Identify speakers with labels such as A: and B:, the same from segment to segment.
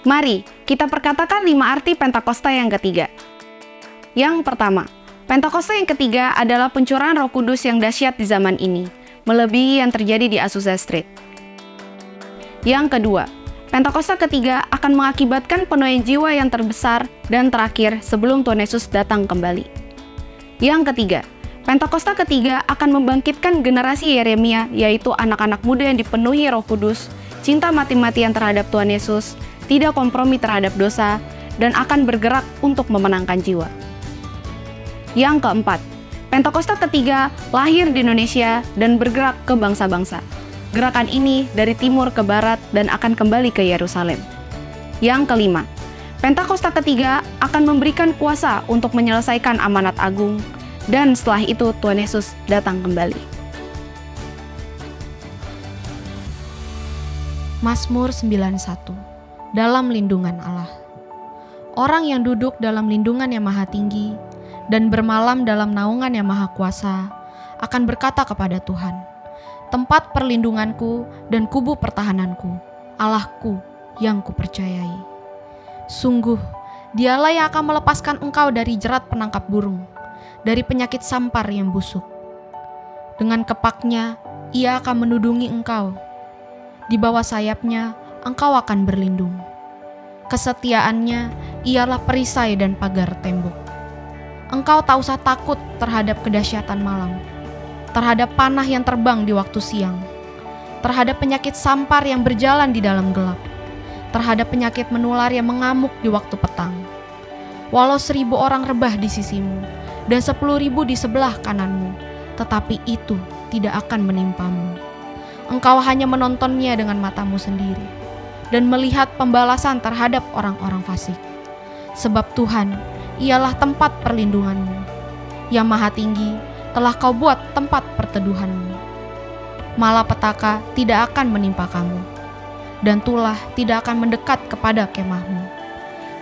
A: Mari kita perkatakan 5 arti Pentakosta yang ketiga. Yang pertama, Pentakosta yang ketiga adalah pencurahan Roh Kudus yang dahsyat di zaman ini, melebihi yang terjadi di Azusa Street. Yang kedua, Pentakosta ketiga akan mengakibatkan penuaian jiwa yang terbesar dan terakhir sebelum Tuhan Yesus datang kembali. Yang ketiga, Pentakosta ketiga akan membangkitkan generasi Yeremia, yaitu anak-anak muda yang dipenuhi Roh Kudus, cinta mati-matian terhadap Tuhan Yesus, tidak kompromi terhadap dosa, dan akan bergerak untuk memenangkan jiwa. Yang keempat, Pentakosta ketiga lahir di Indonesia dan bergerak ke bangsa-bangsa. Gerakan ini dari timur ke barat dan akan kembali ke Yerusalem. Yang kelima, Pentakosta ketiga akan memberikan kuasa untuk menyelesaikan amanat agung, dan setelah itu Tuhan Yesus datang kembali.
B: Mazmur 91. Dalam lindungan Allah. Orang yang duduk dalam lindungan yang maha tinggi dan bermalam dalam naungan yang maha kuasa akan berkata kepada Tuhan, tempat perlindunganku dan kubu pertahananku, Allahku yang kupercayai. Sungguh, dialah yang akan melepaskan engkau dari jerat penangkap burung, dari penyakit sampar yang busuk. Dengan kepaknya, ia akan menudungi engkau. Di bawah sayapnya, engkau akan berlindung. Kesetiaannya ialah perisai dan pagar tembok. Engkau tak usah takut terhadap kedahsyatan malam, terhadap panah yang terbang di waktu siang, terhadap penyakit sampar yang berjalan di dalam gelap, terhadap penyakit menular yang mengamuk di waktu petang. Walau 1.000 orang rebah di sisimu, dan 10.000 di sebelah kananmu, tetapi itu tidak akan menimpamu. Engkau hanya menontonnya dengan matamu sendiri, dan melihat pembalasan terhadap orang-orang fasik. Sebab Tuhan, ialah tempat perlindunganmu. Yang maha tinggi, telah kau buat tempat perteduhanmu. Malapetaka tidak akan menimpa kamu, dan tulah tidak akan mendekat kepada kemahmu.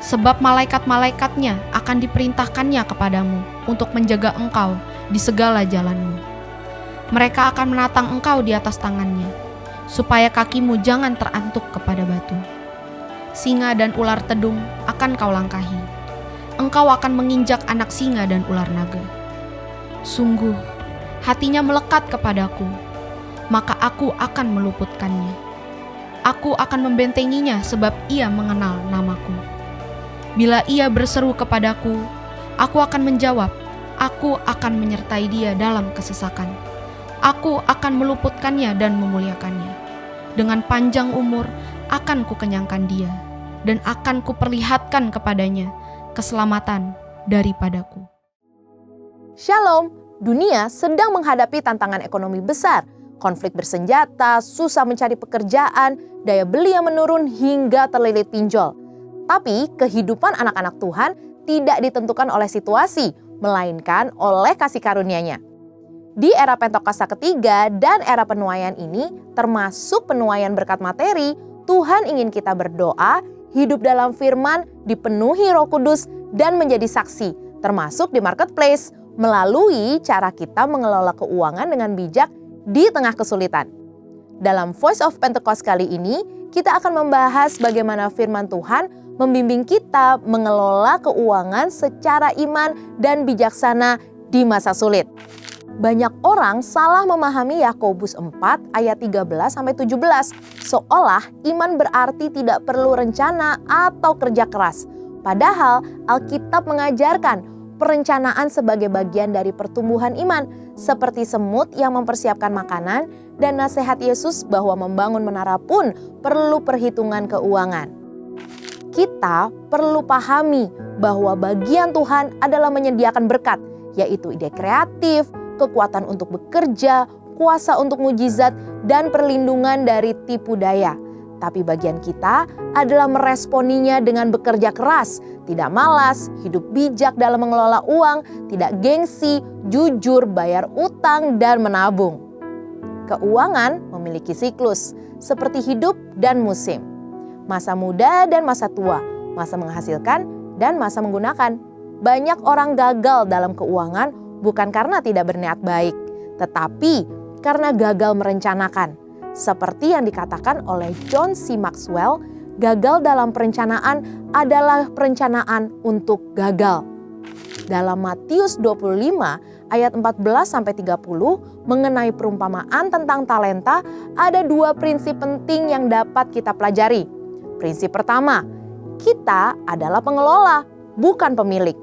B: Sebab malaikat-malaikatnya akan diperintahkannya kepadamu untuk menjaga engkau di segala jalanmu. Mereka akan menatang engkau di atas tangannya, supaya kakimu jangan terantuk kepada batu. Singa dan ular tedung akan kau langkahi. Engkau akan menginjak anak singa dan ular naga. Sungguh, hatinya melekat kepadaku, maka aku akan meluputkannya. Aku akan membentenginya sebab ia mengenal namaku. Bila ia berseru kepadaku, aku akan menjawab. Aku akan menyertai dia dalam kesesakan. Aku akan meluputkannya dan memuliakannya. Dengan panjang umur akan kukenyangkan dia, dan akan kuperlihatkan kepadanya keselamatan daripadaku.
C: Shalom, dunia sedang menghadapi tantangan ekonomi besar, konflik bersenjata, susah mencari pekerjaan, daya beli yang menurun hingga terlilit pinjol. Tapi kehidupan anak-anak Tuhan tidak ditentukan oleh situasi, melainkan oleh kasih karunia-Nya. Di era Pentakosta ketiga dan era penuaian ini, termasuk penuaian berkat materi, Tuhan ingin kita berdoa, hidup dalam firman, dipenuhi Roh Kudus, dan menjadi saksi, termasuk di marketplace, melalui cara kita mengelola keuangan dengan bijak di tengah kesulitan. Dalam Voice of Pentecost kali ini, kita akan membahas bagaimana firman Tuhan membimbing kita mengelola keuangan secara iman dan bijaksana di masa sulit. Banyak orang salah memahami Yakobus 4 ayat 13-17, seolah iman berarti tidak perlu rencana atau kerja keras. Padahal Alkitab mengajarkan perencanaan sebagai bagian dari pertumbuhan iman, seperti semut yang mempersiapkan makanan, dan nasihat Yesus bahwa membangun menara pun perlu perhitungan keuangan. Kita perlu pahami bahwa bagian Tuhan adalah menyediakan berkat, yaitu ide kreatif, kekuatan untuk bekerja, kuasa untuk mujizat, dan perlindungan dari tipu daya. Tapi bagian kita adalah meresponinya dengan bekerja keras, tidak malas, hidup bijak dalam mengelola uang, tidak gengsi, jujur, bayar utang, dan menabung. Keuangan memiliki siklus, seperti hidup dan musim. Masa muda dan masa tua, masa menghasilkan dan masa menggunakan. Banyak orang gagal dalam keuangan bukan karena tidak berniat baik, tetapi karena gagal merencanakan. Seperti yang dikatakan oleh John C. Maxwell, gagal dalam perencanaan adalah perencanaan untuk gagal. Dalam Matius 25 ayat 14-30 mengenai perumpamaan tentang talenta, ada dua prinsip penting yang dapat kita pelajari. Prinsip pertama, kita adalah pengelola, bukan pemilik.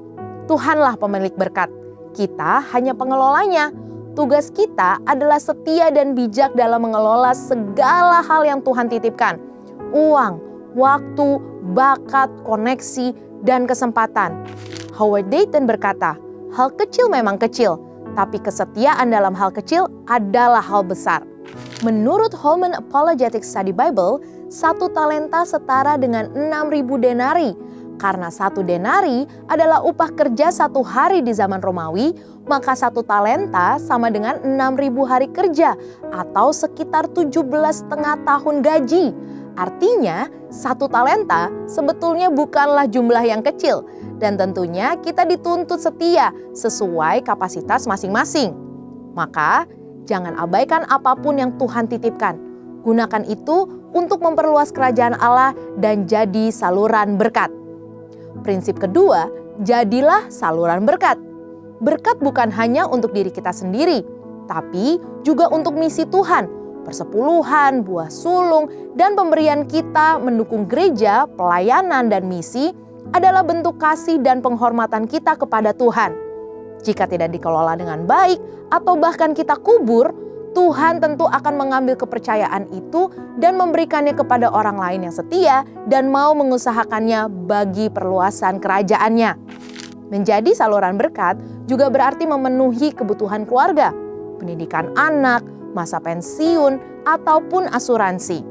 C: Tuhanlah pemilik berkat. Kita hanya pengelolanya. Tugas kita adalah setia dan bijak dalam mengelola segala hal yang Tuhan titipkan. Uang, waktu, bakat, koneksi, dan kesempatan. Howard Dayton berkata, hal kecil memang kecil, tapi kesetiaan dalam hal kecil adalah hal besar. Menurut Holman Apologetic Study Bible, satu talenta setara dengan 6.000 denari. Karena satu denari adalah upah kerja satu hari di zaman Romawi, maka satu talenta sama dengan 6.000 hari kerja atau sekitar 17,5 tahun gaji. Artinya, satu talenta sebetulnya bukanlah jumlah yang kecil dan tentunya kita dituntut setia sesuai kapasitas masing-masing. Maka, jangan abaikan apapun yang Tuhan titipkan. Gunakan itu untuk memperluas kerajaan Allah dan jadi saluran berkat. Prinsip kedua, jadilah saluran berkat. Berkat bukan hanya untuk diri kita sendiri, tapi juga untuk misi Tuhan, persepuluhan, buah sulung, dan pemberian kita mendukung gereja, pelayanan, dan misi adalah bentuk kasih dan penghormatan kita kepada Tuhan. Jika tidak dikelola dengan baik atau bahkan kita kubur, Tuhan tentu akan mengambil kepercayaan itu dan memberikannya kepada orang lain yang setia dan mau mengusahakannya bagi perluasan kerajaannya. Menjadi saluran berkat juga berarti memenuhi kebutuhan keluarga, pendidikan anak, masa pensiun, ataupun asuransi.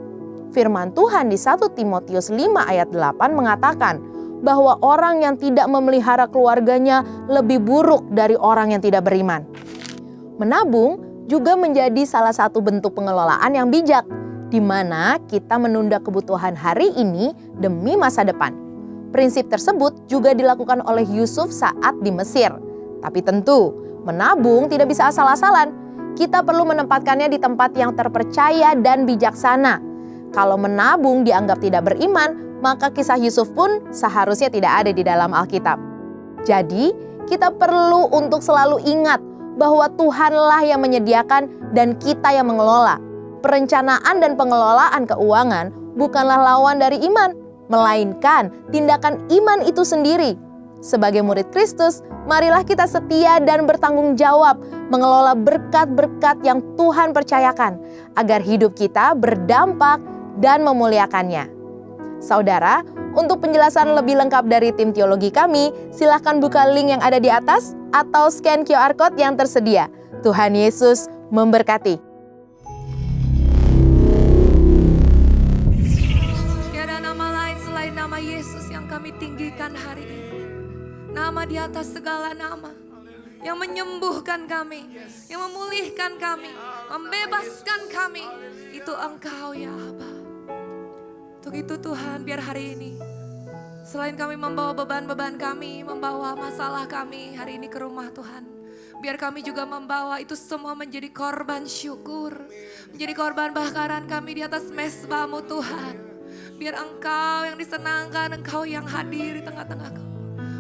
C: Firman Tuhan di 1 Timotius 5 ayat 8 mengatakan bahwa orang yang tidak memelihara keluarganya lebih buruk dari orang yang tidak beriman. Menabung juga menjadi salah satu bentuk pengelolaan yang bijak, di mana kita menunda kebutuhan hari ini demi masa depan. Prinsip tersebut juga dilakukan oleh Yusuf saat di Mesir. Tapi tentu, menabung tidak bisa asal-asalan. Kita perlu menempatkannya di tempat yang terpercaya dan bijaksana. Kalau menabung dianggap tidak beriman, maka kisah Yusuf pun seharusnya tidak ada di dalam Alkitab. Jadi, kita perlu untuk selalu ingat bahwa Tuhanlah yang menyediakan dan kita yang mengelola. Perencanaan dan pengelolaan keuangan bukanlah lawan dari iman, melainkan tindakan iman itu sendiri. Sebagai murid Kristus, marilah kita setia dan bertanggung jawab mengelola berkat-berkat yang Tuhan percayakan, agar hidup kita berdampak dan memuliakannya. Saudara, untuk penjelasan lebih lengkap dari tim teologi kami, silakan buka link yang ada di atas atau scan QR Code yang tersedia. Tuhan Yesus memberkati.
D: Tiada nama lain selain nama Yesus yang kami tinggikan hari ini. Nama di atas segala nama, yang menyembuhkan kami, yang memulihkan kami, membebaskan kami. Itu Engkau ya Aba. Untuk itu Tuhan, biar hari ini selain kami membawa beban-beban kami, membawa masalah kami hari ini ke rumah Tuhan, biar kami juga membawa itu semua menjadi korban syukur, menjadi korban bakaran kami di atas mezbah-Mu Tuhan. Biar Engkau yang disenangkan, Engkau yang hadir di tengah-tengah kami.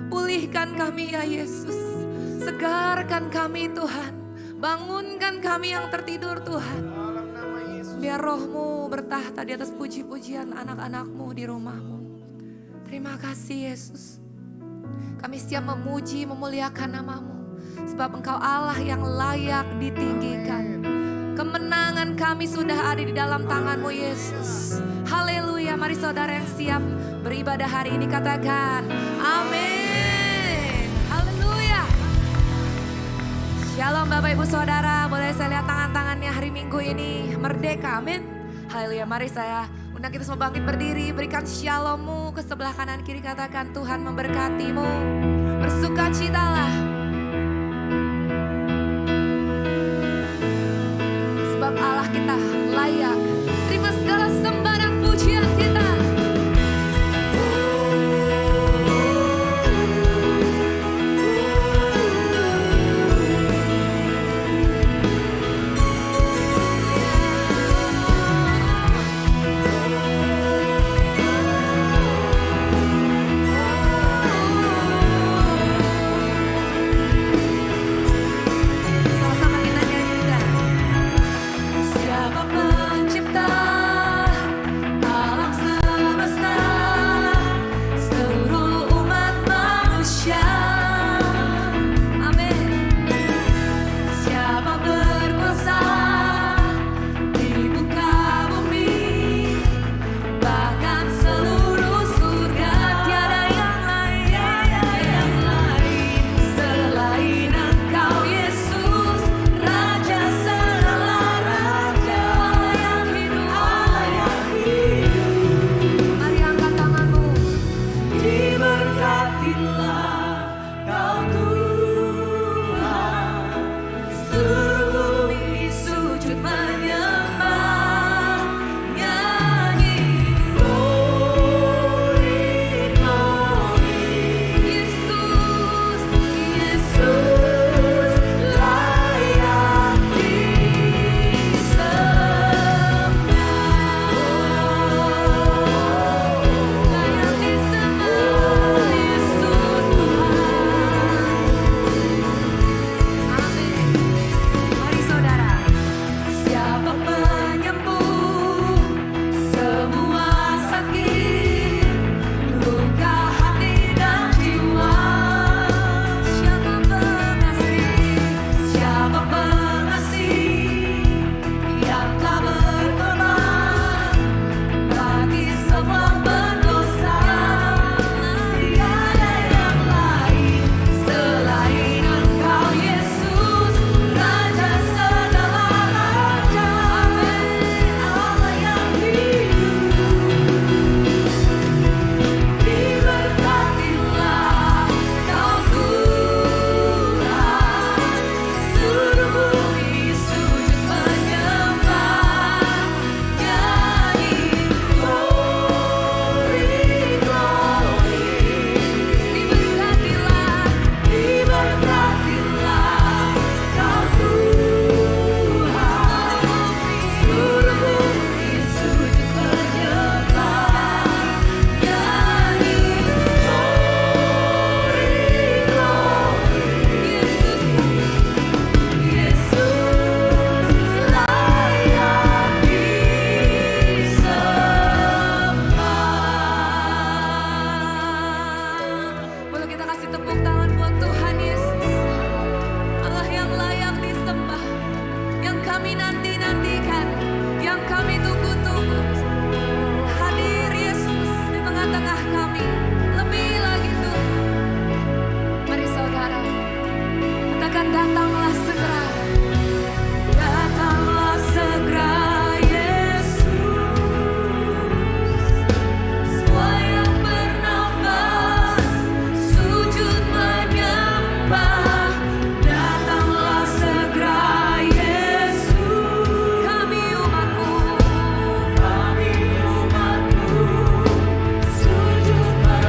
D: Pulihkan kami ya Yesus, segarkan kami Tuhan, bangunkan kami yang tertidur Tuhan. Biar Roh-Mu bertahta di atas puji-pujian anak-anak-Mu di rumah-Mu. Terima kasih Yesus. Kami siap memuji, memuliakan nama-Mu. Sebab Engkau Allah yang layak ditinggikan. Kemenangan kami sudah ada di dalam tangan-Mu Yesus. Haleluya, mari saudara yang siap beribadah hari ini katakan amin. Haleluya. Shalom Bapak Ibu Saudara, boleh saya lihat tangan-tangannya hari Minggu ini merdeka, amin. Haleluya, mari saya undang kita semua bangkit berdiri, berikan shalom-Mu ke sebelah kanan kiri, katakan Tuhan memberkati-Mu, bersukacitalah. Sebab Allah kita layak, terima segala sembah dan pujian kita. kami. Lebih lagi Tuhan. Mari saudara, katakan datanglah segera. Datanglah segera Yesus. Semua yang bernafas sujud menyembah. Datanglah segera Yesus. Kami umat-Mu sujud menyembah.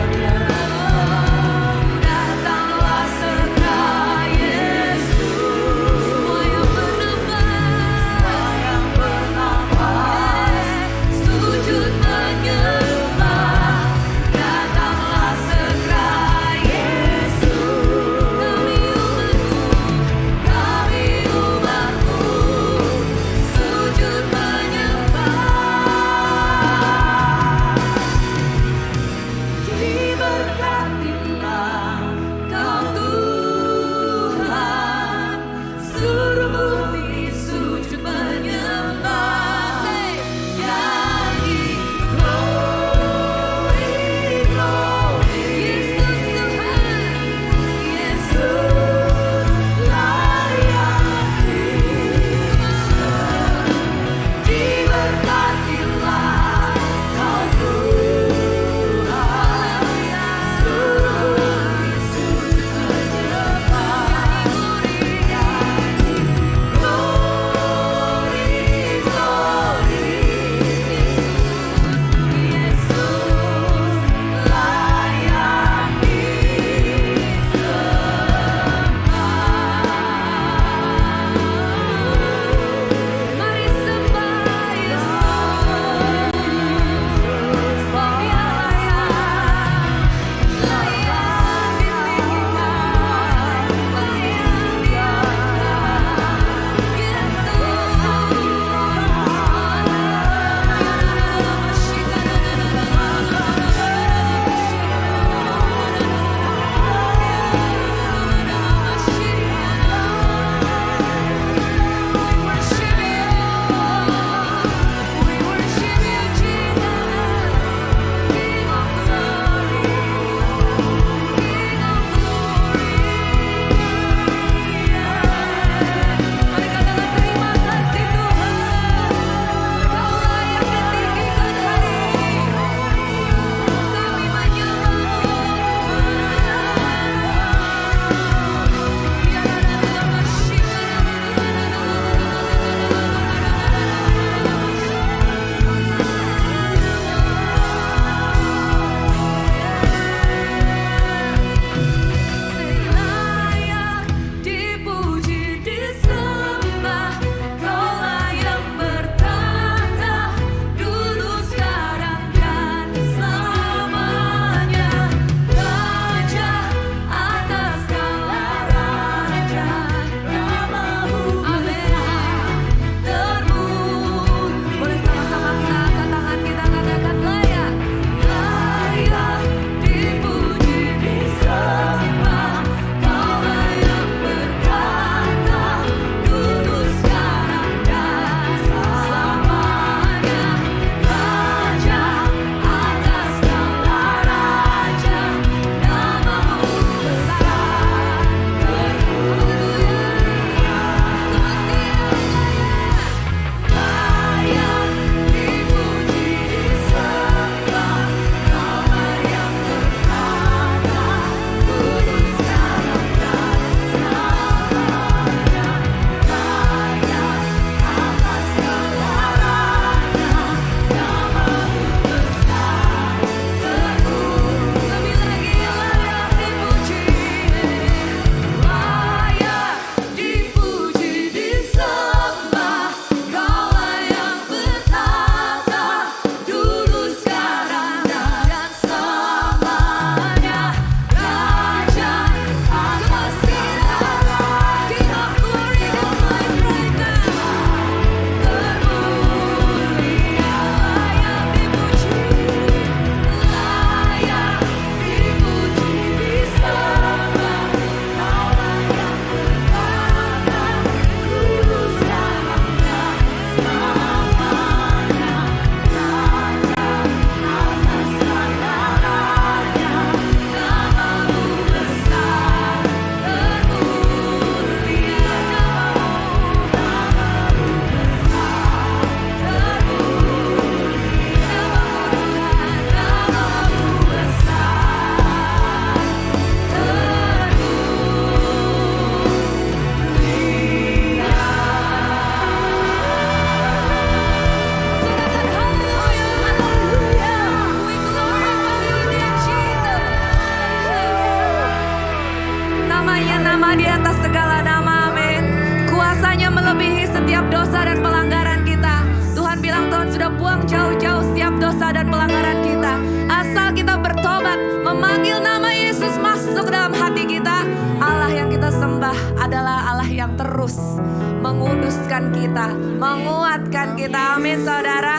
D: terus menguduskan kita, menguatkan kita. Amin saudara.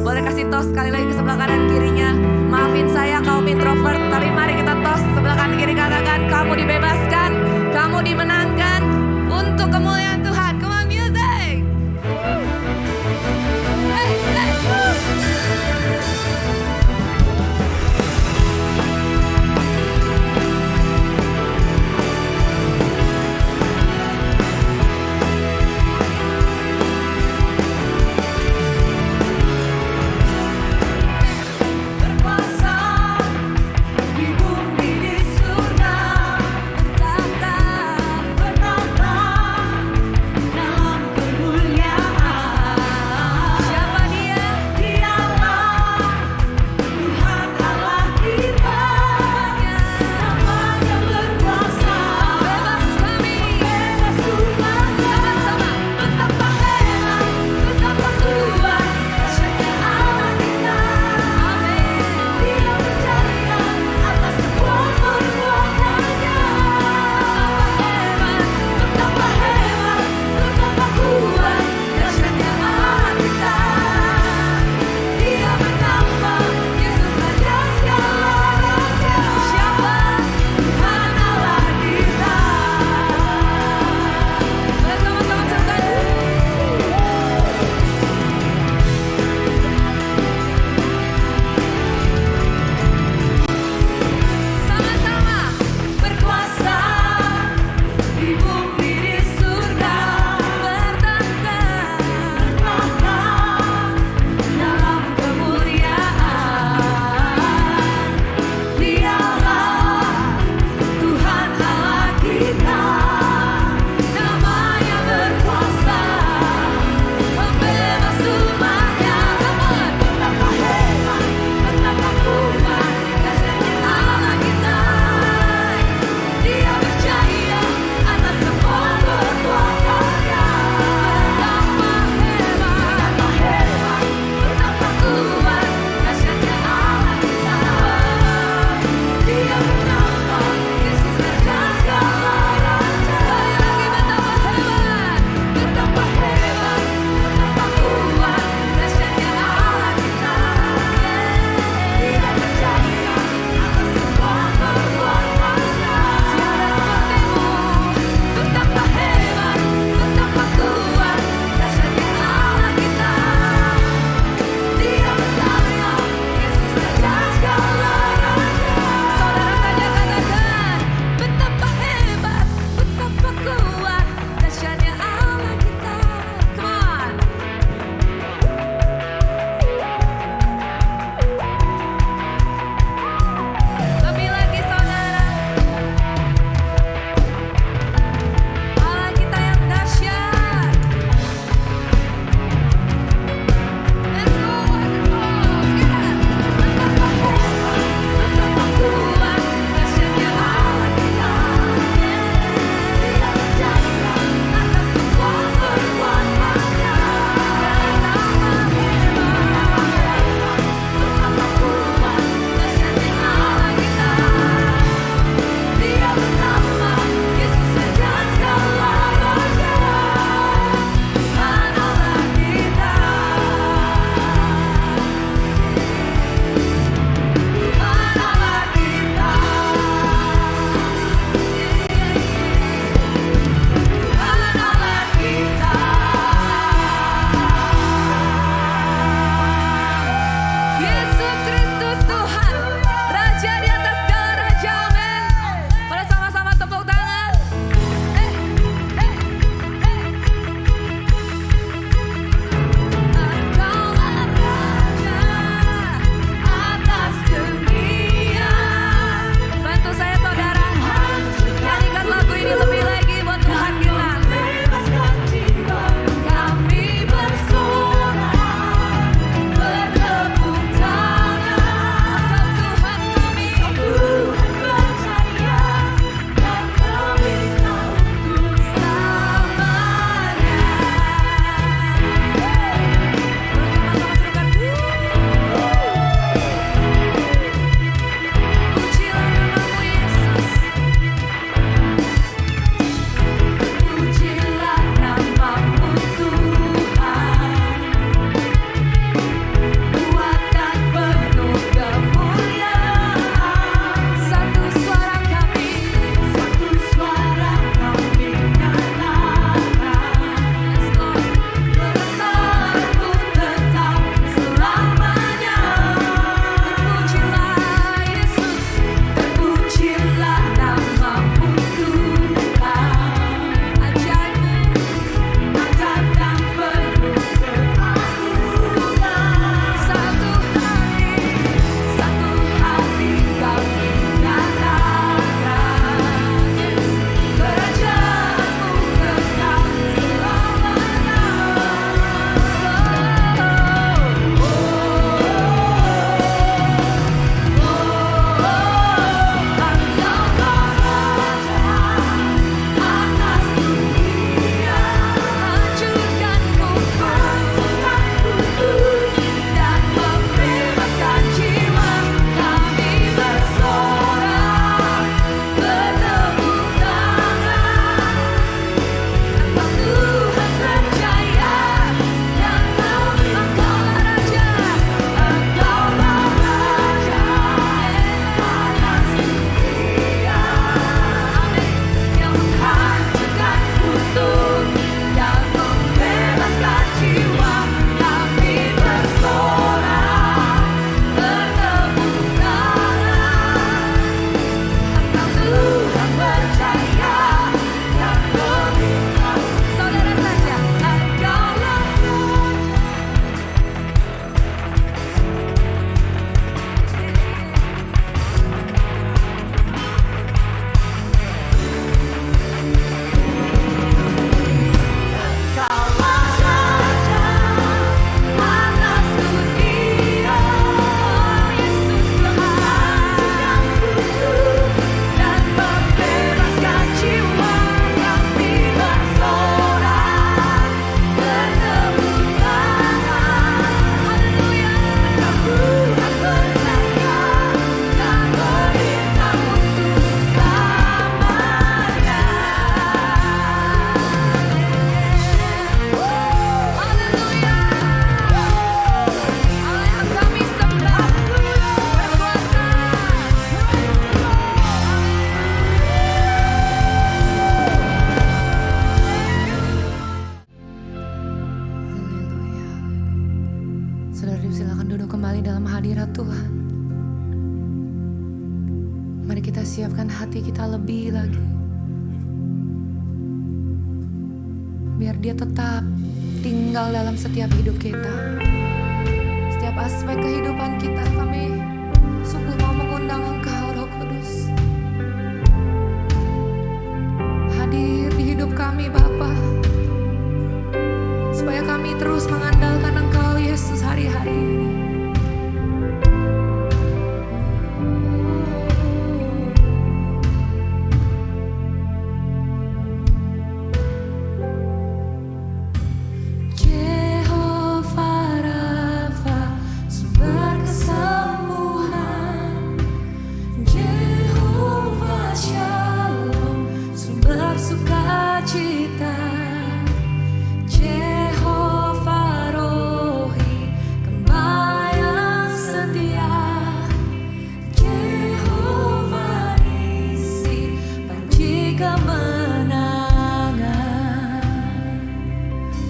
D: Boleh kasih tos sekali lagi ke sebelah kanan kirinya. Maafin saya kaum introvert, tapi mari kita tos sebelah kanan kiri, katakan kamu dibebaskan, kamu dimenangkan untuk kemuliaan Tuhan. Come on music. Hey, hey, woo. Berkuasa persiapkan hati kita lebih lagi. Biar dia tetap tinggal dalam setiap hidup kita. Setiap aspek kehidupan kita, kami sungguh mau mengundang Engkau, Roh Kudus. Hadir di hidup kami, Bapa. Supaya kami terus mengandalkan Engkau, Yesus, hari-hari ini.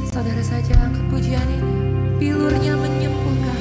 D: Saudara saja angkat pujian ini, bilurnya menyembuhkan.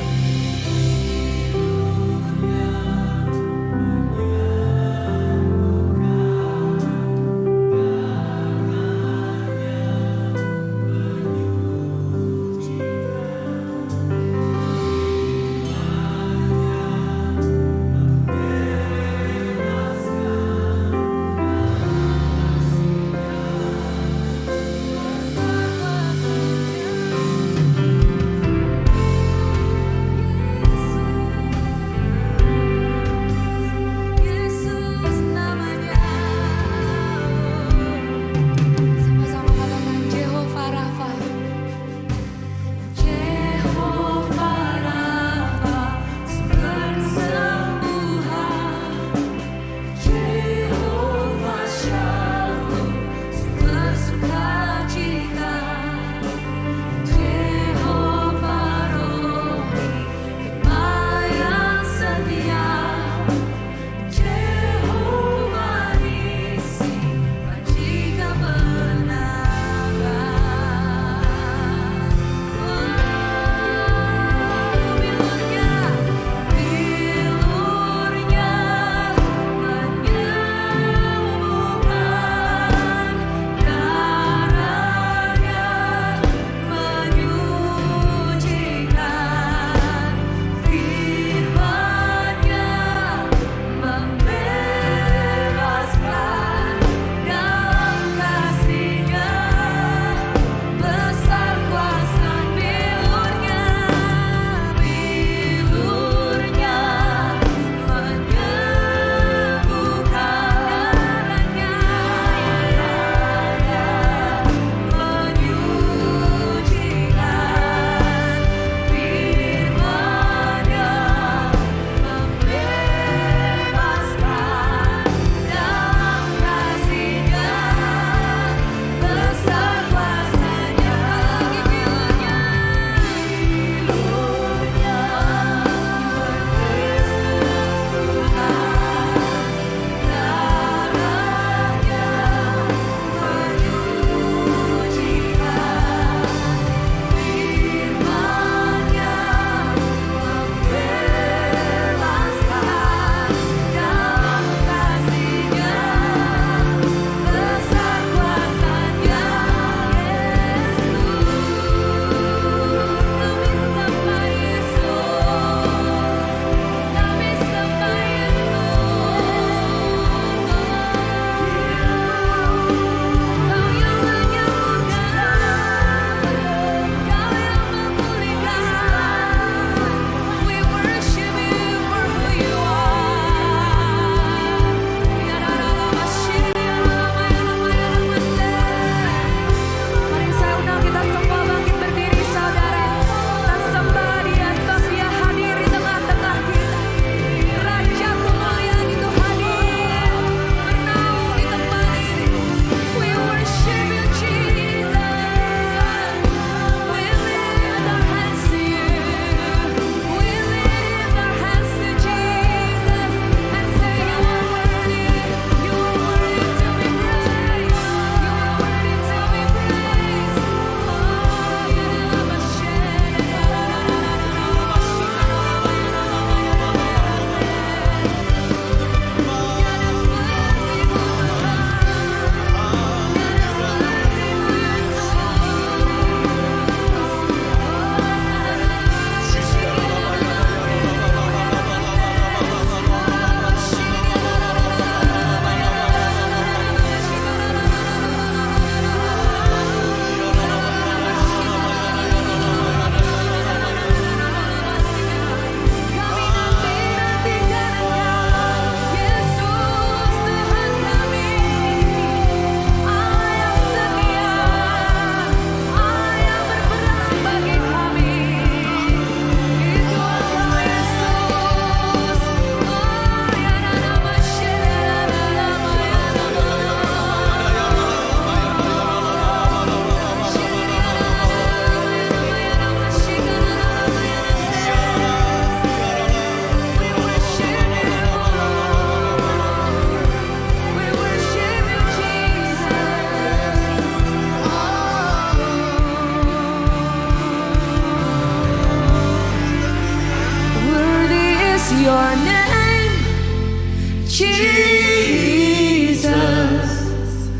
D: Jesus,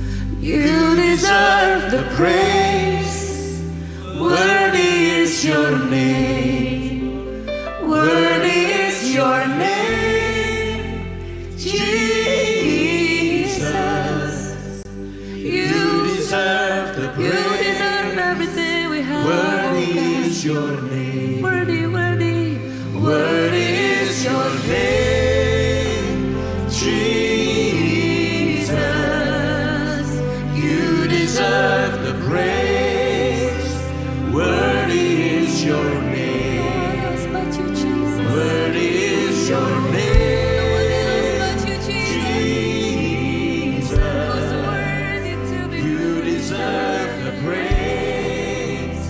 D: you deserve the praise. Worthy is your name. Worthy is your name. Jesus, you deserve the praise. You deserve everything we have. Worthy is your name. Worthy, worthy, worthy is your name. Jesus, you deserve the praise. Worthy is your name. No one else but you, Jesus. Worthy is your name. No one else but you, Jesus. Who's worthy to be praised. You deserve the praise.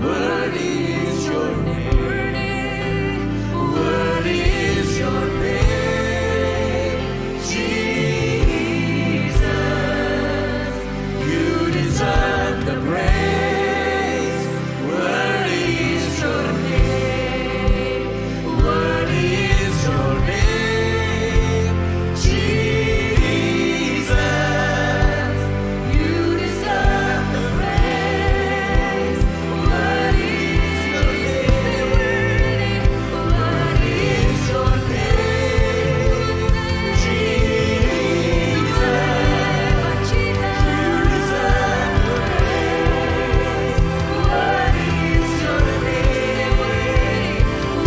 D: Worthy is your name. Worthy is your name. Jesus, you deserve the praise. Worthy is your name. Worthy is your name. Jesus, you deserve the praise. Worthy is your name. Say worthy, worthy is your name. Jesus, you deserve the praise. Worthy is your name.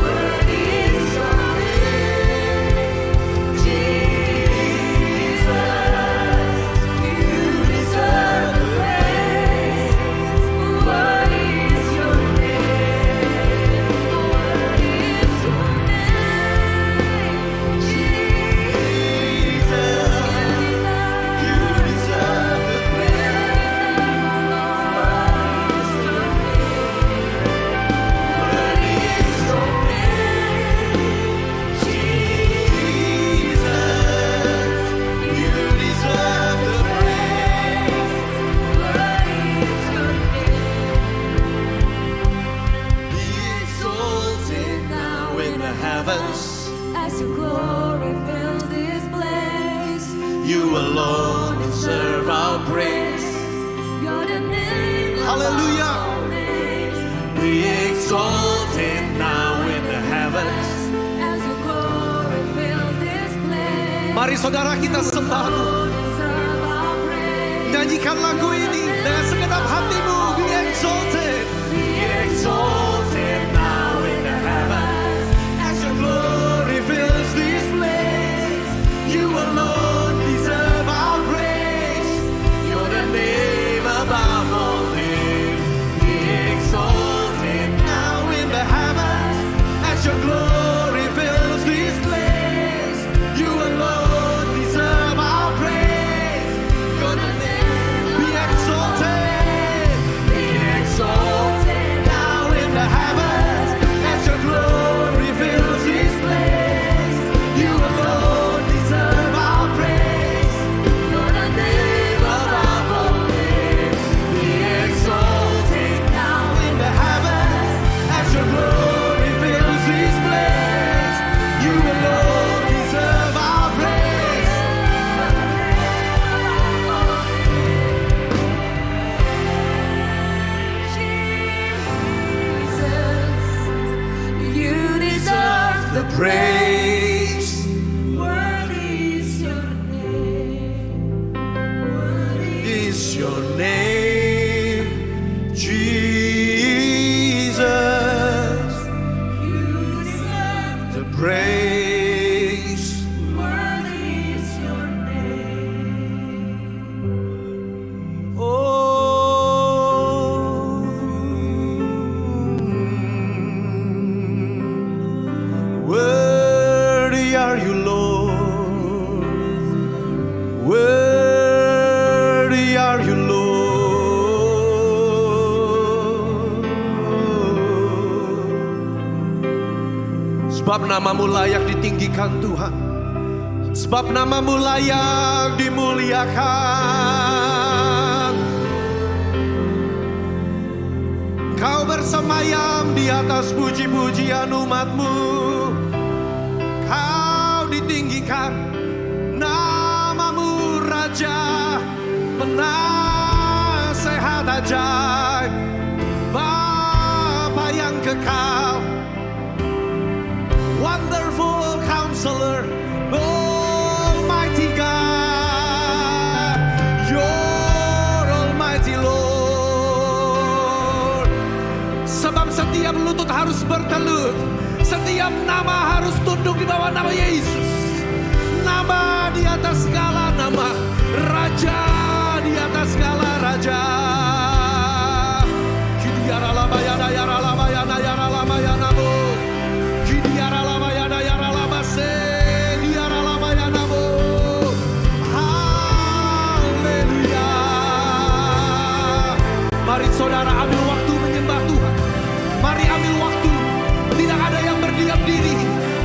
D: Worthy is your name. Jesus, you deserve the praise. Worthy is your name. Worthy is your name. Jesus, you deserve the as your glory fills this place. You alone deserve our praise. You're the name of
E: Hallelujah.
D: all names. Be exalted now in the heavens as your glory fills this place.
E: Mari saudara kita sembah,
D: You deserve our praise.
E: nyanyikan lagu ini dengan segenap hatimu. Be exalted.
D: Be exalted now in the heavens as your glory fills this place. You alone deserve our praise. You're the name above all names. Be exalted now in the heavens as your glory fills this place. You alone deserve our praise. You're the name.
E: Be exalted.
D: Be exalted now in the heavens as your glory fills this place. You alone deserve our praise. You're the name above all names. Be exalted now in the heavens as your glory fills this place. You alone deserve our praise. Jesus, you deserve the
E: Praise.
D: worthy is your name. Worthy
E: Is your name, Jesus,
D: you deserve
E: the praise.
D: worthy is your name.
E: Oh, worthy are you, Lord. Worthy are you, Lord. Sebab namamu layak ditinggikan Tuhan. Sebab namamu layak dimuliakan. Kau bersemayam di atas puji-pujian umatmu. Kau ditinggikan penasehat ajaib, Bapa yang kekal, Wonderful Counselor, Almighty God, Your Almighty Lord. Sebab setiap lutut harus bertelut, setiap nama harus tunduk di bawah nama Yesus. Nama di atas segala nama, Raja di atas segala raja. Kidiara lama yana yara lama yana yara lama yana bo. Kidiara lama yana yara lama se. Diara lama yana bo. Haleluya. Mari saudara ambil waktu menyembah Tuhan. Mari ambil waktu. Tidak ada yang berdiam diri.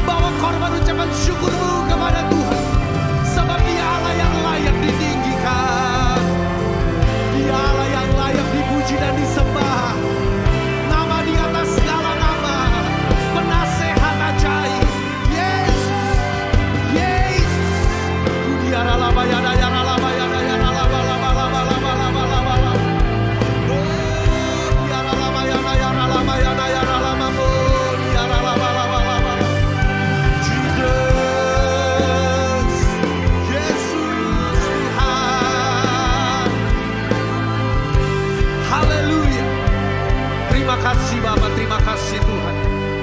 E: Bawa korban ucapan syukurmu kepada Tuhan. Sebab Dia Allah yang layak ditinggikan. Dia Allah yang layak dipuji dan disembah. Nama di atas segala nama, penasehat ajaib, Yesus, Yesus. Kudiara lama yana yana lama yana yana lama lama lama lama lama lama lama. Oh, diara lama yana yana lama yana yana lama bo. Diara lama lama lama. Jesus, Yesus Tuhan. Haleluya. Terima kasih Bapa, terima kasih Tuhan.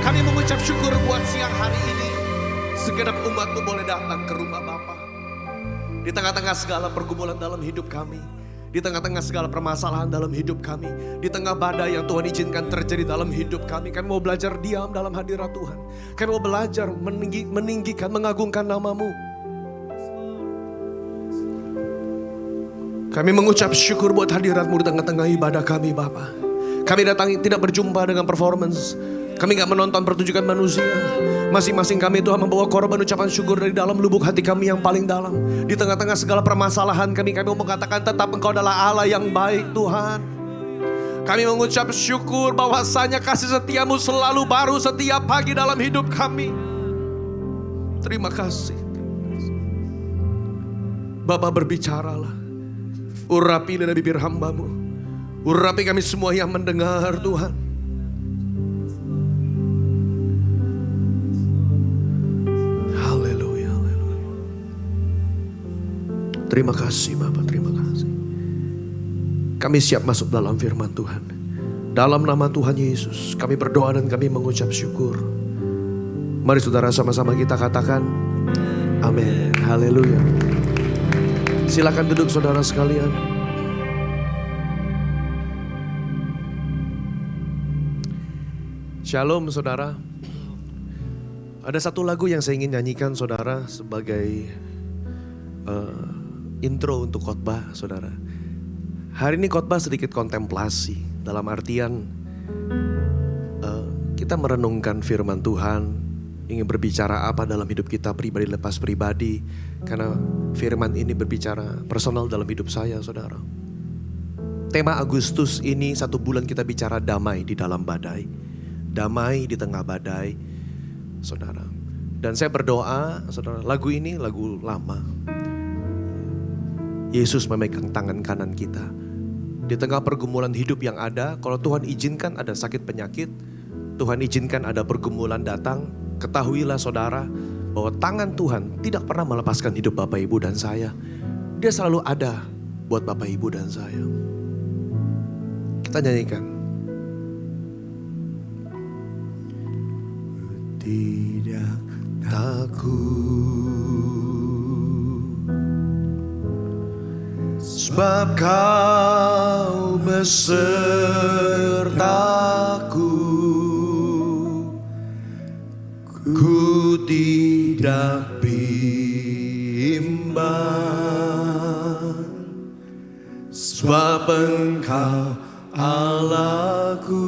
E: Kami mengucap syukur buat siang hari ini. Segenap umat-Mu boleh datang ke rumah Bapa. Di tengah-tengah segala pergumulan dalam hidup kami. Di tengah-tengah segala permasalahan dalam hidup kami. Di tengah badai yang Tuhan izinkan terjadi dalam hidup kami. Kami mau belajar diam dalam hadirat Tuhan. Kami mau belajar meninggikan, mengagungkan nama-Mu. Kami mengucap syukur buat hadirat-Mu di tengah-tengah ibadah kami Bapa. Kami datang tidak berjumpa dengan performance. Kami gak menonton pertunjukan manusia. Masing-masing kami Tuhan membawa korban ucapan syukur dari dalam lubuk hati kami yang paling dalam. Di tengah-tengah segala permasalahan kami mau mengatakan tetap Engkau adalah Allah yang baik Tuhan. Kami mengucap syukur bahwasanya kasih setiamu selalu baru setiap pagi dalam hidup kami. Terima kasih. Bapa berbicaralah. Urapi dari bibir hamba-Mu. Urapi kami semua yang mendengar Tuhan. Haleluya, haleluya. Terima kasih Bapak, terima kasih. Kami siap masuk dalam firman Tuhan. Dalam nama Tuhan Yesus, kami berdoa dan kami mengucap syukur. Mari saudara sama-sama kita katakan, amin, haleluya. Silakan duduk saudara sekalian. Shalom saudara. Ada satu lagu yang saya ingin nyanyikan saudara sebagai intro untuk khotbah saudara. Hari ini khotbah sedikit kontemplasi. Dalam artian kita merenungkan firman Tuhan. Ingin berbicara apa dalam hidup kita pribadi lepas pribadi. Karena firman ini berbicara personal dalam hidup saya saudara. Tema Agustus ini 1 bulan kita bicara damai di dalam badai. Damai di tengah badai, saudara. Dan saya berdoa, saudara, lagu ini lagu lama. Yesus memegang tangan kanan kita. Di tengah pergumulan hidup yang ada, kalau Tuhan izinkan ada sakit penyakit, Tuhan izinkan ada pergumulan datang, ketahuilah saudara, bahwa tangan Tuhan tidak pernah melepaskan hidup Bapak Ibu dan saya. Dia selalu ada buat Bapak Ibu dan saya. Kita nyanyikan. Tidak takut, sebab Kau besertaku. Ku tidak bimbang, sebab Engkau Allahku.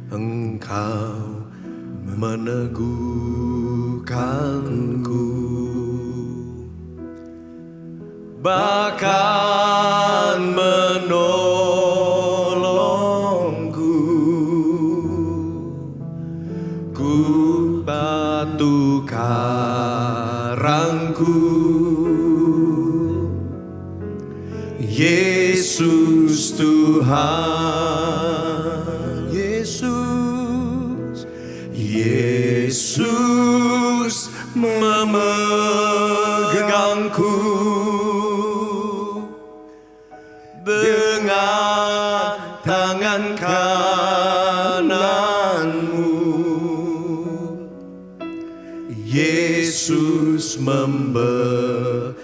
E: Engkau meneguhkanku, bahkan menolongku. Ku batu batu karangku. Yesus Tuhan, Yesus, Yesus memegangku dengan tangan kananmu. Yesus memberiku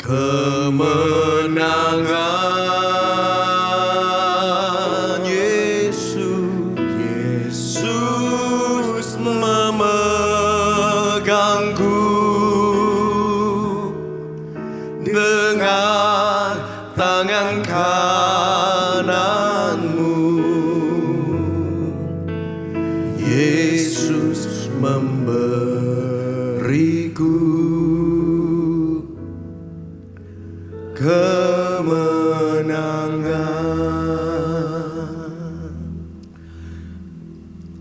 E: kemenangan. Yesus, Yesus memegangku dengan tangan kananmu. Yesus memberiku kemenangan.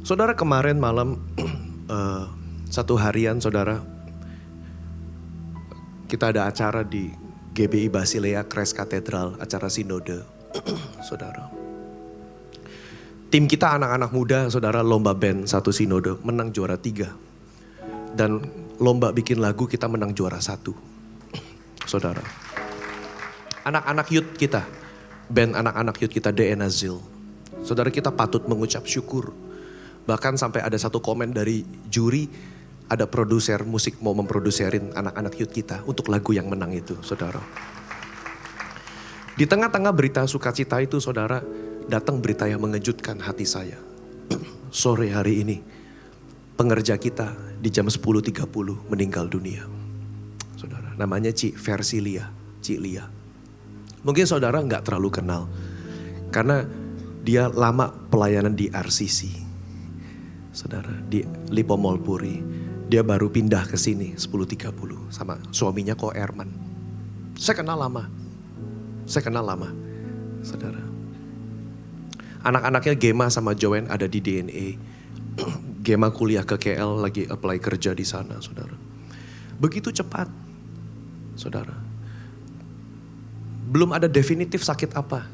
E: Saudara, kemarin malam satu harian saudara, kita ada acara di GBI Basilea Christ Cathedral, acara sinode. Saudara, tim kita anak-anak muda, saudara, lomba band satu sinode, menang juara 3. Dan lomba bikin lagu kita menang juara 1. Saudara, anak-anak youth kita, band anak-anak youth kita DNA Zil. Saudara, kita patut mengucap syukur. Bahkan sampai ada satu komen dari juri, ada produser musik mau memproduserin anak-anak youth kita untuk lagu yang menang itu, saudara. Di tengah-tengah berita sukacita itu, saudara, datang berita yang mengejutkan hati saya. Sore hari ini, pengerja kita di jam 10.30 meninggal dunia. Saudara, namanya Ci Versilia, Ci Lia. Mungkin saudara nggak terlalu kenal, karena dia lama pelayanan di RCC. Saudara, di Lipo Mall Puri. Dia baru pindah ke sini 10.30 sama suaminya Ko Erman. Saya kenal lama, saudara. Anak-anaknya Gema sama Joen ada di DNA. Gema kuliah ke KL, lagi apply kerja di sana, saudara. Begitu cepat, saudara. Belum ada definitif sakit apa.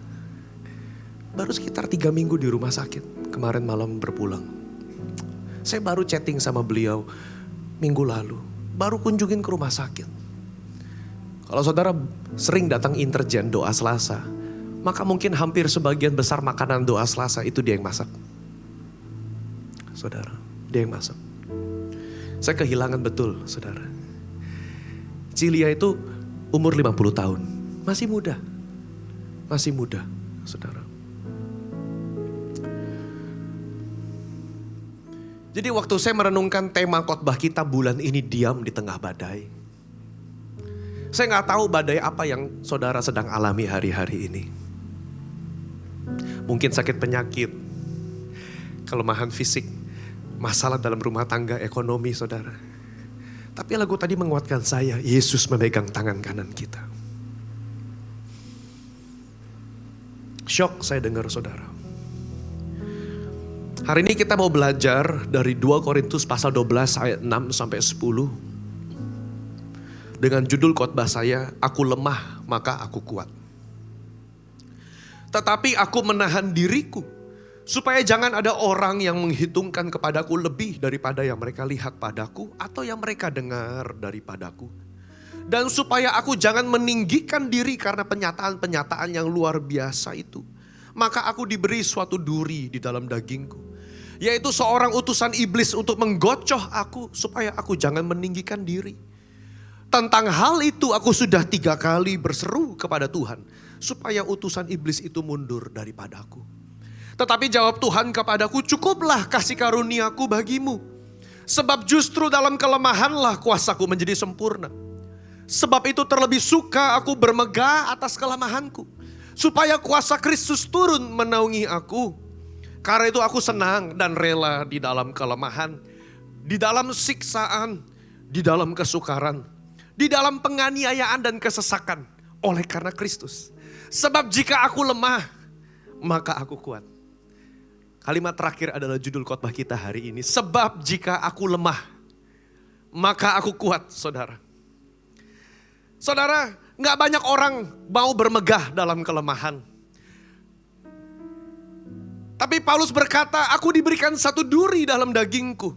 E: Baru sekitar 3 minggu di rumah sakit. Kemarin malam berpulang. Saya baru chatting sama beliau minggu lalu. Baru kunjungin ke rumah sakit. Kalau saudara sering datang interjen doa Selasa, maka mungkin hampir sebagian besar makanan doa Selasa itu dia yang masak. Saudara, dia yang masak. Saya kehilangan betul, saudara. Cilia itu umur 50 tahun. Masih muda, saudara. Jadi waktu saya merenungkan tema khotbah kita bulan ini, diam di tengah badai. Saya gak tahu badai apa yang saudara sedang alami hari-hari ini. Mungkin sakit penyakit, kelemahan fisik, masalah dalam rumah tangga, ekonomi saudara. Tapi lagu tadi menguatkan saya, Yesus memegang tangan kanan kita. Syok saya dengar saudara. Hari ini kita mau belajar dari 2 Korintus pasal 12 ayat 6 sampai 10. Dengan judul khotbah saya, aku lemah maka aku kuat. Tetapi aku menahan diriku supaya jangan ada orang yang menghitungkan kepadaku lebih daripada yang mereka lihat padaku atau yang mereka dengar daripadaku. Dan supaya aku jangan meninggikan diri karena penyataan-penyataan yang luar biasa itu. Maka aku diberi suatu duri di dalam dagingku. Yaitu seorang utusan iblis untuk menggocoh aku supaya aku jangan meninggikan diri. Tentang hal itu aku sudah 3 kali berseru kepada Tuhan. Supaya utusan iblis itu mundur daripadaku. Tetapi jawab Tuhan kepadaku, cukuplah kasih karuniaku bagimu. Sebab justru dalam kelemahanlah kuasaku menjadi sempurna. Sebab itu terlebih suka aku bermegah atas kelemahanku. Supaya kuasa Kristus turun menaungi aku. Karena itu aku senang dan rela di dalam kelemahan, di dalam siksaan, di dalam kesukaran, di dalam penganiayaan dan kesesakan oleh karena Kristus. Sebab jika aku lemah, maka aku kuat. Kalimat terakhir adalah judul khotbah kita hari ini. Sebab jika aku lemah, maka aku kuat, saudara. Saudara, gak banyak orang mau bermegah dalam kelemahan. Tapi Paulus berkata, aku diberikan satu duri dalam dagingku.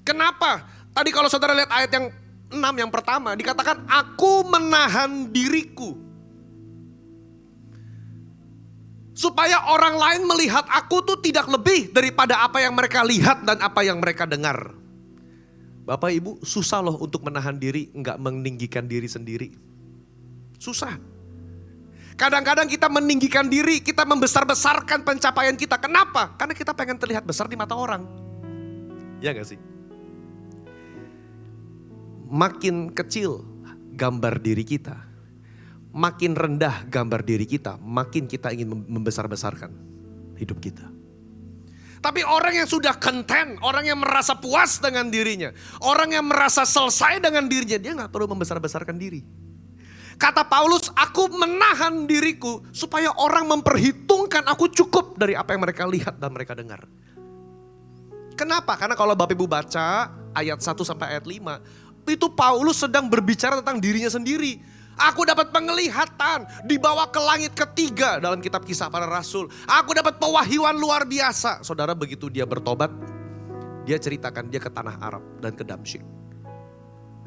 E: Kenapa? Tadi kalau saudara lihat ayat yang 6 yang pertama, dikatakan aku menahan diriku. Supaya orang lain melihat aku tuh tidak lebih daripada apa yang mereka lihat dan apa yang mereka dengar. Bapak Ibu, susah loh untuk menahan diri, enggak meninggikan diri sendiri. Susah. Kadang-kadang kita meninggikan diri, kita membesar-besarkan pencapaian kita. Kenapa? Karena kita pengen terlihat besar di mata orang. Ya gak sih? Makin kecil gambar diri kita, makin rendah gambar diri kita, makin kita ingin membesar-besarkan hidup kita. Tapi orang yang sudah content, orang yang merasa puas dengan dirinya, orang yang merasa selesai dengan dirinya, dia gak perlu membesar-besarkan diri. Kata Paulus, aku menahan diriku supaya orang memperhitungkan aku cukup dari apa yang mereka lihat dan mereka dengar. Kenapa? Karena kalau Bapak Ibu baca ayat 1 sampai ayat 5, itu Paulus sedang berbicara tentang dirinya sendiri. Aku dapat penglihatan, dibawa ke langit ketiga dalam kitab Kisah Para Rasul. Aku dapat pewahyuan luar biasa. Saudara, begitu dia bertobat, dia ceritakan dia ke tanah Arab dan ke Damsyik.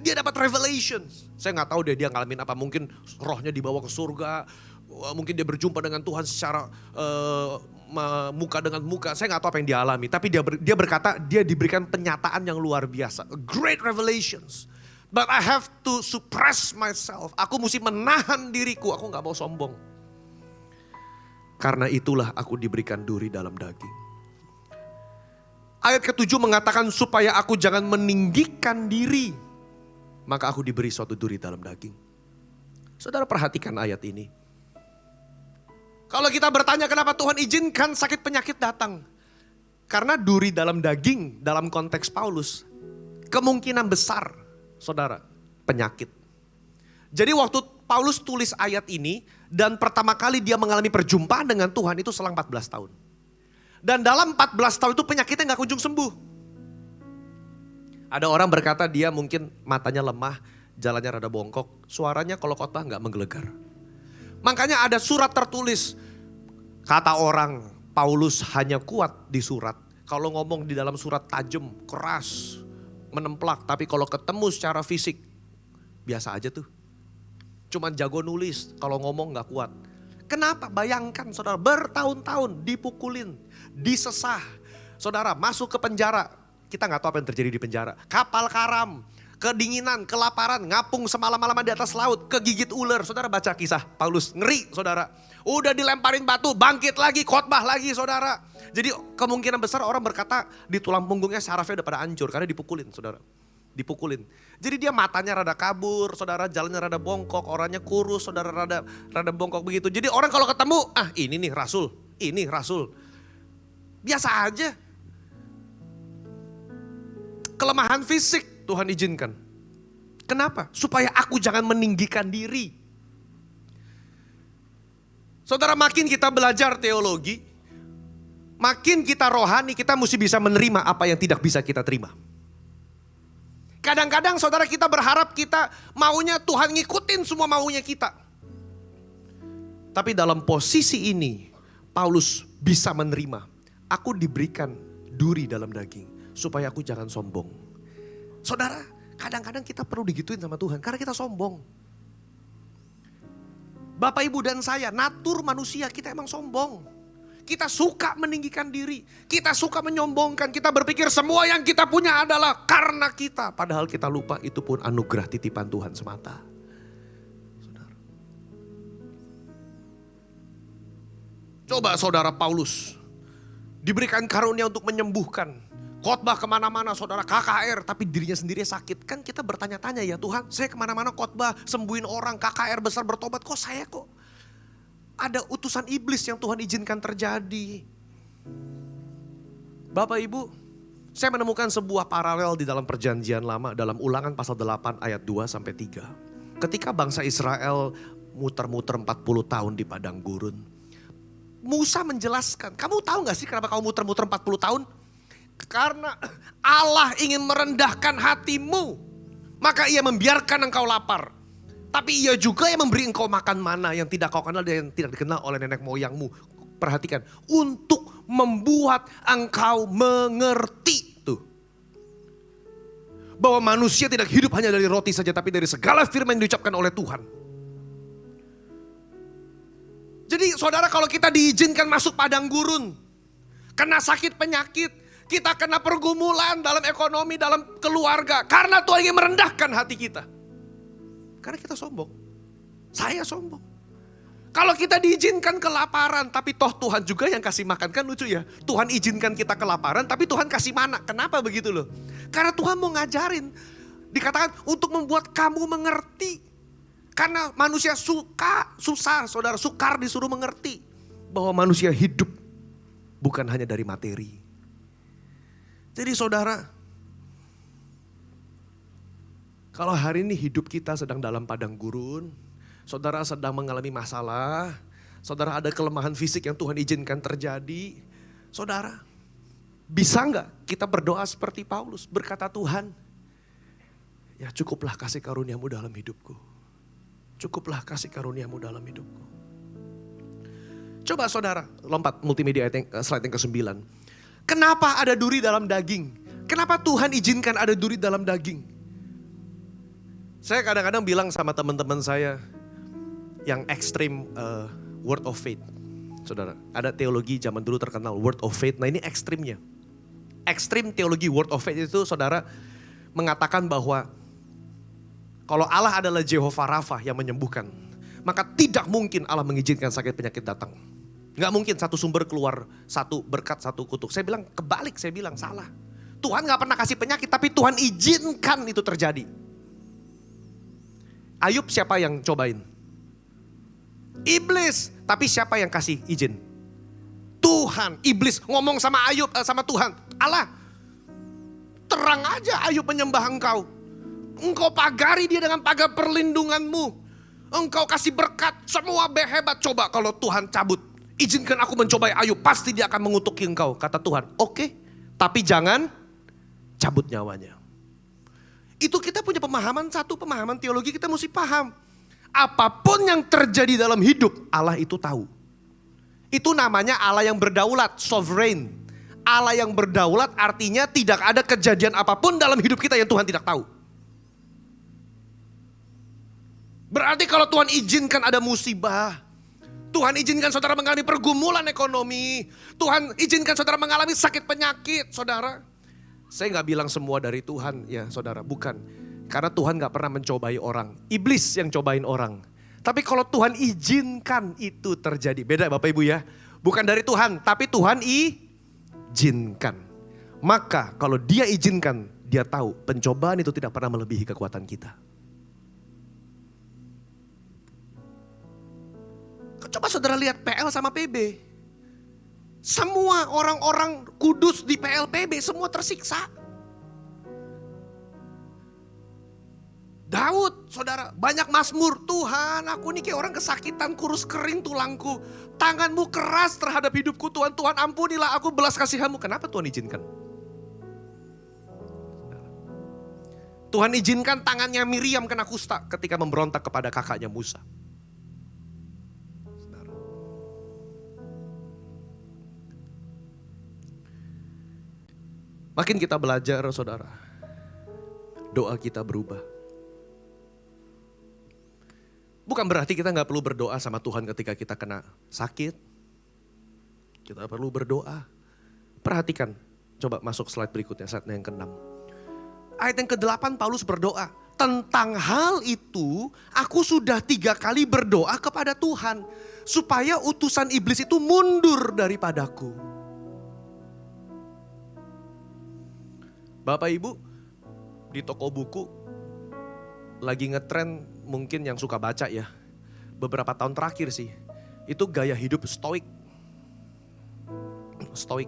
E: Dia dapat revelations. Saya gak tahu dia ngalamin apa, mungkin rohnya dibawa ke surga. Mungkin dia berjumpa dengan Tuhan secara muka dengan muka. Saya gak tahu apa yang dia alami. Tapi dia berkata dia diberikan penyataan yang luar biasa. Great revelations. But I have to suppress myself. Aku mesti menahan diriku. Aku gak mau sombong. Karena itulah aku diberikan duri dalam daging. Ayat ke-7 mengatakan supaya aku jangan meninggikan diri. Maka aku diberi suatu duri dalam daging. Saudara perhatikan ayat ini. Kalau kita bertanya kenapa Tuhan izinkan sakit penyakit datang. Karena duri dalam daging dalam konteks Paulus. Kemungkinan besar. Saudara, penyakit. Jadi waktu Paulus tulis ayat ini dan pertama kali dia mengalami perjumpaan dengan Tuhan itu selang 14 tahun. Dan dalam 14 tahun itu penyakitnya gak kunjung sembuh. Ada orang berkata dia mungkin matanya lemah, jalannya rada bongkok, suaranya kalau khotbah gak menggelegar. Makanya ada surat tertulis, kata orang Paulus hanya kuat di surat. Kalau ngomong di dalam surat tajam, keras, menemplak, tapi kalau ketemu secara fisik biasa aja tuh. Cuman jago nulis, kalau ngomong gak kuat. Kenapa? Bayangkan saudara, bertahun-tahun dipukulin, disesah. Saudara masuk ke penjara, kita gak tahu apa yang terjadi di penjara. Kapal karam, kedinginan, kelaparan, ngapung semalam-malaman di atas laut, kegigit ular. Saudara baca kisah Paulus, ngeri saudara. Udah dilemparin batu, bangkit lagi, khotbah lagi saudara. Jadi kemungkinan besar orang berkata di tulang punggungnya sarafnya udah pada hancur karena dipukulin saudara. Dipukulin. Jadi dia matanya rada kabur, saudara jalannya rada bongkok, orangnya kurus, saudara rada bongkok begitu. Jadi orang kalau ketemu, ini nih Rasul, ini Rasul. Biasa aja. Kelemahan fisik Tuhan izinkan. Kenapa? Supaya aku jangan meninggikan diri. Saudara makin kita belajar teologi, makin kita rohani, kita mesti bisa menerima apa yang tidak bisa kita terima. Kadang-kadang saudara kita berharap kita maunya Tuhan ngikutin semua maunya kita. Tapi dalam posisi ini Paulus bisa menerima. Aku diberikan duri dalam daging supaya aku jangan sombong. Saudara kadang-kadang kita perlu digituin sama Tuhan karena kita sombong. Bapak Ibu dan saya, natur manusia kita emang sombong. Kita suka meninggikan diri, kita suka menyombongkan, kita berpikir semua yang kita punya adalah karena kita. Padahal kita lupa itu pun anugerah titipan Tuhan semata. Saudara. Coba saudara Paulus diberikan karunia untuk menyembuhkan. Khotbah kemana-mana saudara KKR tapi dirinya sendiri sakit. Kan kita bertanya-tanya ya Tuhan saya kemana-mana khotbah sembuhin orang KKR besar bertobat kok saya kok. Ada utusan iblis yang Tuhan izinkan terjadi. Bapak Ibu saya menemukan sebuah paralel di dalam perjanjian lama dalam Ulangan pasal 8 ayat 2 sampai 3. Ketika bangsa Israel muter-muter 40 tahun di padang gurun. Musa menjelaskan, kamu tahu gak sih kenapa kamu muter-muter 40 tahun? Karena Allah ingin merendahkan hatimu, maka ia membiarkan engkau lapar. Tapi ia juga yang memberi engkau makan mana yang tidak kau kenal dan yang tidak dikenal oleh nenek moyangmu. Perhatikan, untuk membuat engkau mengerti tuh. Bahwa manusia tidak hidup hanya dari roti saja, tapi dari segala firman yang diucapkan oleh Tuhan. Jadi saudara, kalau kita diizinkan masuk padang gurun, kena sakit penyakit, kita kena pergumulan dalam ekonomi, dalam keluarga. Karena Tuhan ingin merendahkan hati kita. Karena kita sombong. Saya sombong. Kalau kita diizinkan kelaparan, tapi toh Tuhan juga yang kasih makan. Kan lucu ya, Tuhan izinkan kita kelaparan, tapi Tuhan kasih mana. Kenapa begitu loh? Karena Tuhan mau ngajarin. Dikatakan untuk membuat kamu mengerti. Karena manusia susah, saudara, sukar disuruh mengerti. Bahwa manusia hidup bukan hanya dari materi. Jadi saudara, kalau hari ini hidup kita sedang dalam padang gurun, saudara sedang mengalami masalah, saudara ada kelemahan fisik yang Tuhan izinkan terjadi, saudara bisa enggak kita berdoa seperti Paulus, berkata Tuhan, ya cukuplah kasih karuniamu dalam hidupku. Cukuplah kasih karuniamu dalam hidupku. Coba saudara, lompat multimedia slide yang ke-9. Kenapa ada duri dalam daging? Kenapa Tuhan izinkan ada duri dalam daging? Saya kadang-kadang bilang sama teman-teman saya yang ekstrim word of faith. Saudara, ada teologi zaman dulu terkenal word of faith. Nah ini ekstrimnya. Ekstrim teologi word of faith itu saudara mengatakan bahwa kalau Allah adalah Jehovah Rafa yang menyembuhkan, maka tidak mungkin Allah mengizinkan sakit penyakit datang. Gak mungkin satu sumber keluar satu berkat satu kutuk. Saya bilang kebalik, saya bilang salah. Tuhan gak pernah kasih penyakit, tapi Tuhan izinkan itu terjadi. Ayub siapa yang cobain? Iblis. Tapi siapa yang kasih izin? Tuhan. Iblis ngomong sama Ayub, sama Tuhan. Allah, terang aja Ayub menyembah engkau. Engkau pagari dia dengan pagar perlindunganmu. Engkau kasih berkat, semua hebat. Coba kalau Tuhan cabut, izinkan aku mencobai Ayub, pasti dia akan mengutuki engkau. Kata Tuhan, oke, tapi jangan cabut nyawanya. Itu kita punya pemahaman, satu pemahaman teologi kita mesti paham. Apapun yang terjadi dalam hidup, Allah itu tahu. Itu namanya Allah yang berdaulat, sovereign. Allah yang berdaulat artinya tidak ada kejadian apapun dalam hidup kita yang Tuhan tidak tahu. Berarti kalau Tuhan izinkan ada musibah, Tuhan izinkan saudara mengalami pergumulan ekonomi, Tuhan izinkan saudara mengalami sakit penyakit, saudara. Saya gak bilang semua dari Tuhan ya saudara, bukan. Karena Tuhan gak pernah mencobai orang, iblis yang cobain orang. Tapi kalau Tuhan izinkan itu terjadi, beda Bapak Ibu ya. Bukan dari Tuhan, tapi Tuhan izinkan. Maka kalau dia izinkan, dia tahu pencobaan itu tidak pernah melebihi kekuatan kita. Coba saudara lihat PL sama PB. Semua orang-orang kudus di PLPB semua tersiksa. Daud, saudara, banyak mazmur. Tuhan, aku ini kayak orang kesakitan, kurus kering tulangku. Tanganmu keras terhadap hidupku Tuhan. Tuhan ampunilah aku, belas kasihanmu. Kenapa Tuhan izinkan? Tuhan izinkan tangannya Miriam kena kusta ketika memberontak kepada kakaknya Musa. Makin kita belajar saudara, doa kita berubah. Bukan berarti kita gak perlu berdoa sama Tuhan ketika kita kena sakit. Kita perlu berdoa. Perhatikan, coba masuk slide berikutnya, slide yang ke-6. Ayat yang ke-8 Paulus berdoa. Tentang hal itu aku sudah 3 kali berdoa kepada Tuhan. Supaya utusan iblis itu mundur daripadaku. Bapak Ibu, di toko buku lagi ngetren mungkin yang suka baca ya. Beberapa tahun terakhir sih, itu gaya hidup stoik. Stoik.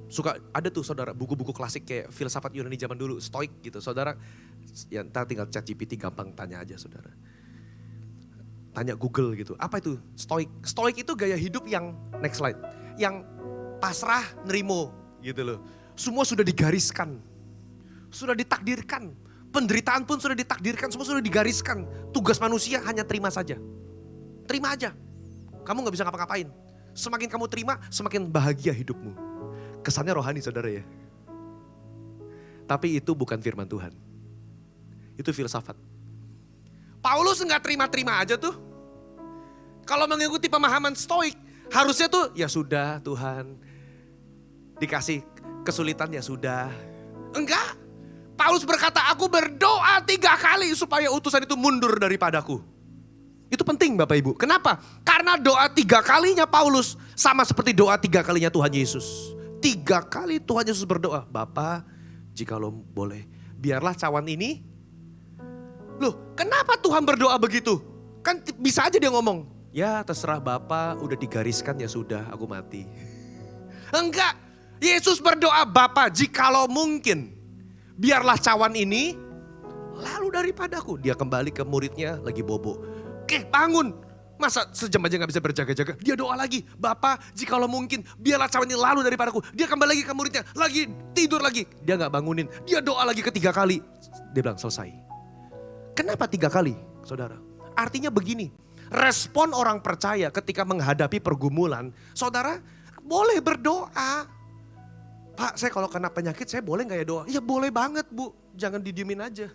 E: Suka ada tuh saudara buku-buku klasik kayak filsafat Yunani zaman dulu, stoik gitu. Saudara, ya ntar tinggal ChatGPT gampang tanya aja saudara. tanya Google gitu. Apa itu stoik? Stoik itu gaya hidup yang, next slide, yang pasrah nerimo gitu loh. Semua sudah digariskan, sudah ditakdirkan. Penderitaan pun sudah ditakdirkan, semua sudah digariskan. Tugas manusia hanya terima saja. Terima aja. Kamu gak bisa ngapa-ngapain. Semakin kamu terima, semakin bahagia hidupmu. Kesannya rohani saudara ya. Tapi itu bukan firman Tuhan. Itu filsafat. Paulus gak terima-terima aja tuh. Kalau mengikuti pemahaman stoik, harusnya tuh ya sudah Tuhan. Dikasih kesulitan ya sudah. Enggak. Paulus berkata, aku berdoa 3 kali supaya utusan itu mundur daripadaku. Itu penting Bapak Ibu. Kenapa? Karena doa 3 kalinya Paulus sama seperti doa 3 kalinya Tuhan Yesus. 3 kali Tuhan Yesus berdoa, Bapa, jikalau boleh, biarlah cawan ini. Loh, kenapa Tuhan berdoa begitu? Kan bisa aja dia ngomong, ya terserah Bapa, udah digariskan ya sudah, aku mati. Enggak, Yesus berdoa, Bapa, jikalau mungkin, biarlah cawan ini lalu daripadaku. Dia kembali ke muridnya lagi bobo. Oke, bangun. Masa sejam aja gak bisa berjaga-jaga. Dia doa lagi. Bapa, jikalau mungkin biarlah cawan ini lalu daripadaku. Dia kembali lagi ke muridnya. Lagi tidur lagi. Dia gak bangunin. Dia doa lagi 3 kali. Dia bilang selesai. Kenapa 3 kali saudara? Artinya begini. Respon orang percaya ketika menghadapi pergumulan. Saudara boleh berdoa. Pak, saya kalau kena penyakit saya boleh gak ya doa? Ya boleh banget Bu, jangan didiemin aja.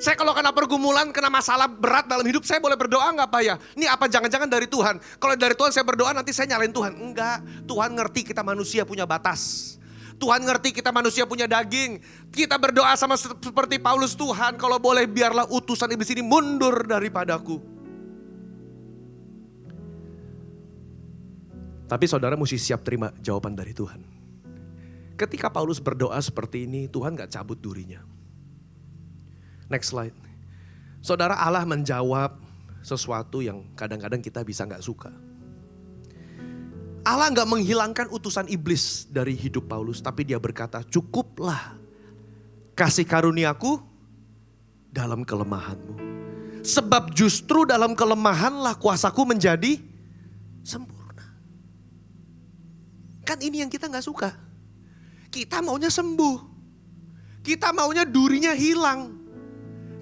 E: Saya kalau kena pergumulan, kena masalah berat dalam hidup, saya boleh berdoa gak Pak ya? Ini apa jangan-jangan dari Tuhan? Kalau dari Tuhan saya berdoa nanti saya nyalain Tuhan. Enggak, Tuhan ngerti kita manusia punya batas. Tuhan ngerti kita manusia punya daging. Kita berdoa sama seperti Paulus, Tuhan kalau boleh biarlah utusan iblis ini mundur daripadaku. Tapi saudara mesti siap terima jawaban dari Tuhan. Ketika Paulus berdoa seperti ini, Tuhan gak cabut durinya. Next slide. Saudara, Allah menjawab sesuatu yang kadang-kadang kita bisa gak suka. Allah gak menghilangkan utusan iblis dari hidup Paulus, tapi dia berkata, cukuplah kasih karuniaku dalam kelemahanmu. Sebab justru dalam kelemahanlah kuasaku menjadi sempurna. Kan ini yang kita gak suka. Kita maunya sembuh. Kita maunya durinya hilang.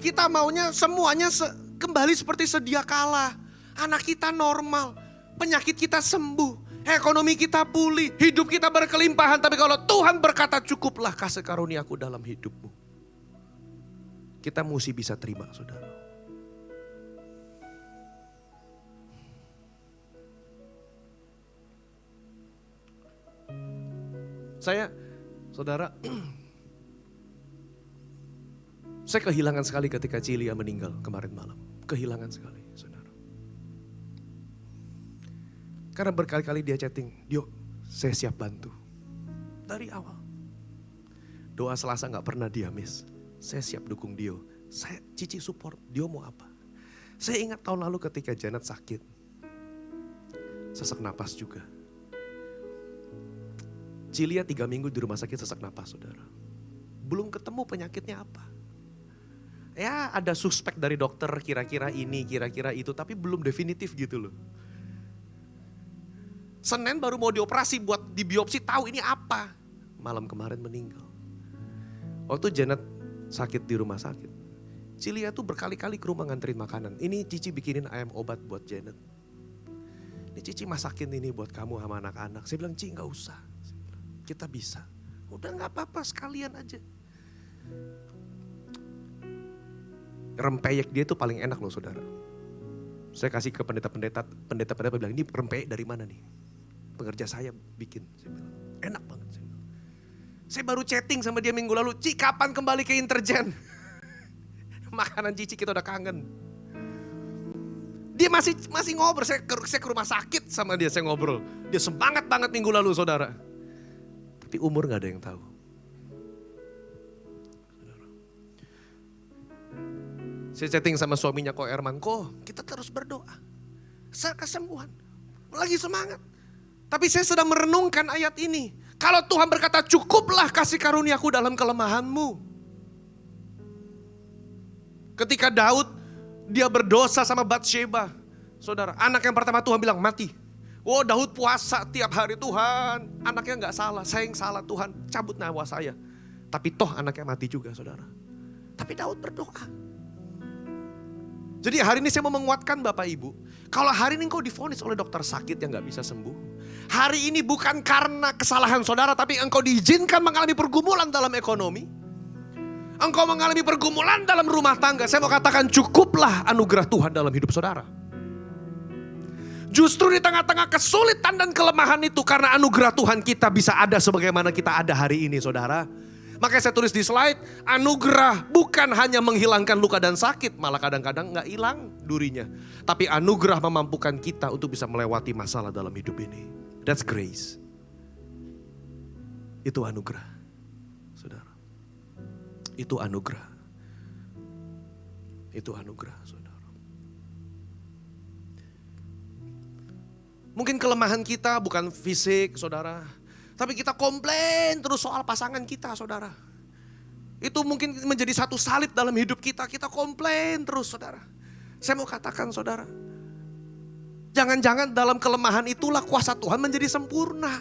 E: Kita maunya semuanya kembali seperti sedia kala. Anak kita normal. Penyakit kita sembuh. Ekonomi kita pulih. Hidup kita berkelimpahan. Tapi kalau Tuhan berkata cukuplah kasih karuniaku dalam hidupmu. Kita mesti bisa terima saudara. Saudara, saya kehilangan sekali ketika Cilia meninggal kemarin malam. Kehilangan sekali, saudara. Karena berkali-kali dia chatting, Dio, saya siap bantu. Dari awal. Doa Selasa gak pernah dia miss. Saya siap dukung Dio. Saya Cici support, Dio mau apa. Saya ingat tahun lalu ketika Janet sakit. Sesak napas juga. Cilia 3 minggu di rumah sakit sesak napas saudara. Belum ketemu penyakitnya apa. Ya ada suspek dari dokter kira-kira ini, kira-kira itu. Tapi belum definitif gitu loh. Senin baru mau dioperasi buat dibiopsi tahu ini apa. Malam kemarin meninggal. Waktu Janet sakit di rumah sakit. Cilia tuh berkali-kali ke rumah nganterin makanan. Ini Cici bikinin ayam obat buat Janet. Ini Cici masakin ini buat kamu sama anak-anak. Saya bilang Ci gak usah. Kita bisa. Udah gak apa-apa sekalian aja. Rempeyek dia tuh paling enak loh saudara. Saya kasih ke pendeta-pendeta bilang ini rempeyek dari mana nih? Pengerja saya bikin. Saya bilang enak banget. Saya baru chatting sama dia minggu lalu. Ci kapan kembali ke Intergen? Makanan Cici kita udah kangen. Dia masih ngobrol. Saya ke rumah sakit sama dia saya ngobrol. Dia semangat banget minggu lalu saudara. Tapi umur gak ada yang tahu. Saya chatting sama suaminya Ko Erman. Ko kita terus berdoa. Kesembuhan. Lagi semangat. Tapi saya sedang merenungkan ayat ini. Kalau Tuhan berkata cukuplah kasih karuniaku dalam kelemahanmu. Ketika Daud Dia berdosa sama Batsheba. Saudara, anak yang pertama Tuhan bilang mati. Oh, Daud puasa tiap hari, Tuhan. Anaknya gak salah, saya yang salah, Tuhan. Cabut nyawa saya. Tapi toh anaknya mati juga, saudara. Tapi Daud berdoa. Jadi hari ini saya mau menguatkan Bapak Ibu. Kalau hari ini engkau divonis oleh dokter sakit yang gak bisa sembuh. Hari ini bukan karena kesalahan saudara, tapi engkau diizinkan mengalami pergumulan dalam ekonomi. Engkau mengalami pergumulan dalam rumah tangga. Saya mau katakan cukuplah anugerah Tuhan dalam hidup saudara. Justru di tengah-tengah kesulitan dan kelemahan itu, karena anugerah Tuhan kita bisa ada sebagaimana kita ada hari ini saudara. Makanya saya tulis di slide, anugerah bukan hanya menghilangkan luka dan sakit, malah kadang-kadang gak hilang durinya. Tapi anugerah memampukan kita untuk bisa melewati masalah dalam hidup ini. That's grace. Itu anugerah, saudara. Itu anugerah. Itu anugerah, saudara. Mungkin kelemahan kita bukan fisik, saudara. Tapi kita komplain terus soal pasangan kita, saudara. Itu mungkin menjadi satu salib dalam hidup kita. Kita komplain terus, saudara. Saya mau katakan, saudara. Jangan-jangan dalam kelemahan itulah kuasa Tuhan menjadi sempurna.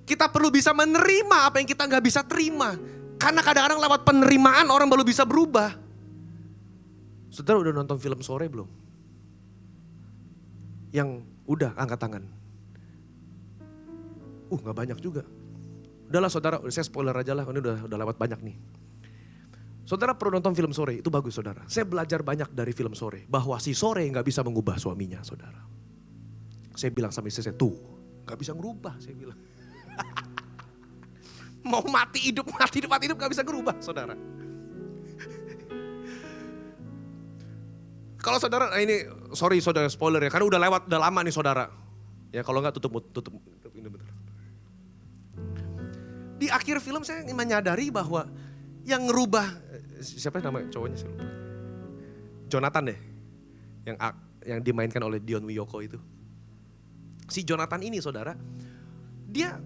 E: Kita perlu bisa menerima apa yang kita gak bisa terima. Karena kadang-kadang lewat penerimaan orang baru bisa berubah. Saudara udah nonton film sore belum? Yang udah angkat tangan. Gak banyak juga. Udahlah saudara, saya spoiler aja lah, ini udah lewat banyak nih. Saudara perlu nonton film sore, itu bagus saudara. Saya belajar banyak dari film sore, bahwa si sore gak bisa mengubah suaminya saudara. Saya bilang sama istri saya, tuh gak bisa ngerubah, saya bilang. Mau mati hidup gak bisa ngerubah saudara. Kalau saudara, ini sorry saudara spoiler ya, karena udah lewat, udah lama nih saudara. Ya kalau enggak tutup ini bentar. Di akhir film saya menyadari bahwa yang ngerubah, siapa nama cowoknya saya lupa. Jonathan deh, yang dimainkan oleh Dion Wiyoko itu. Si Jonathan ini saudara, dia,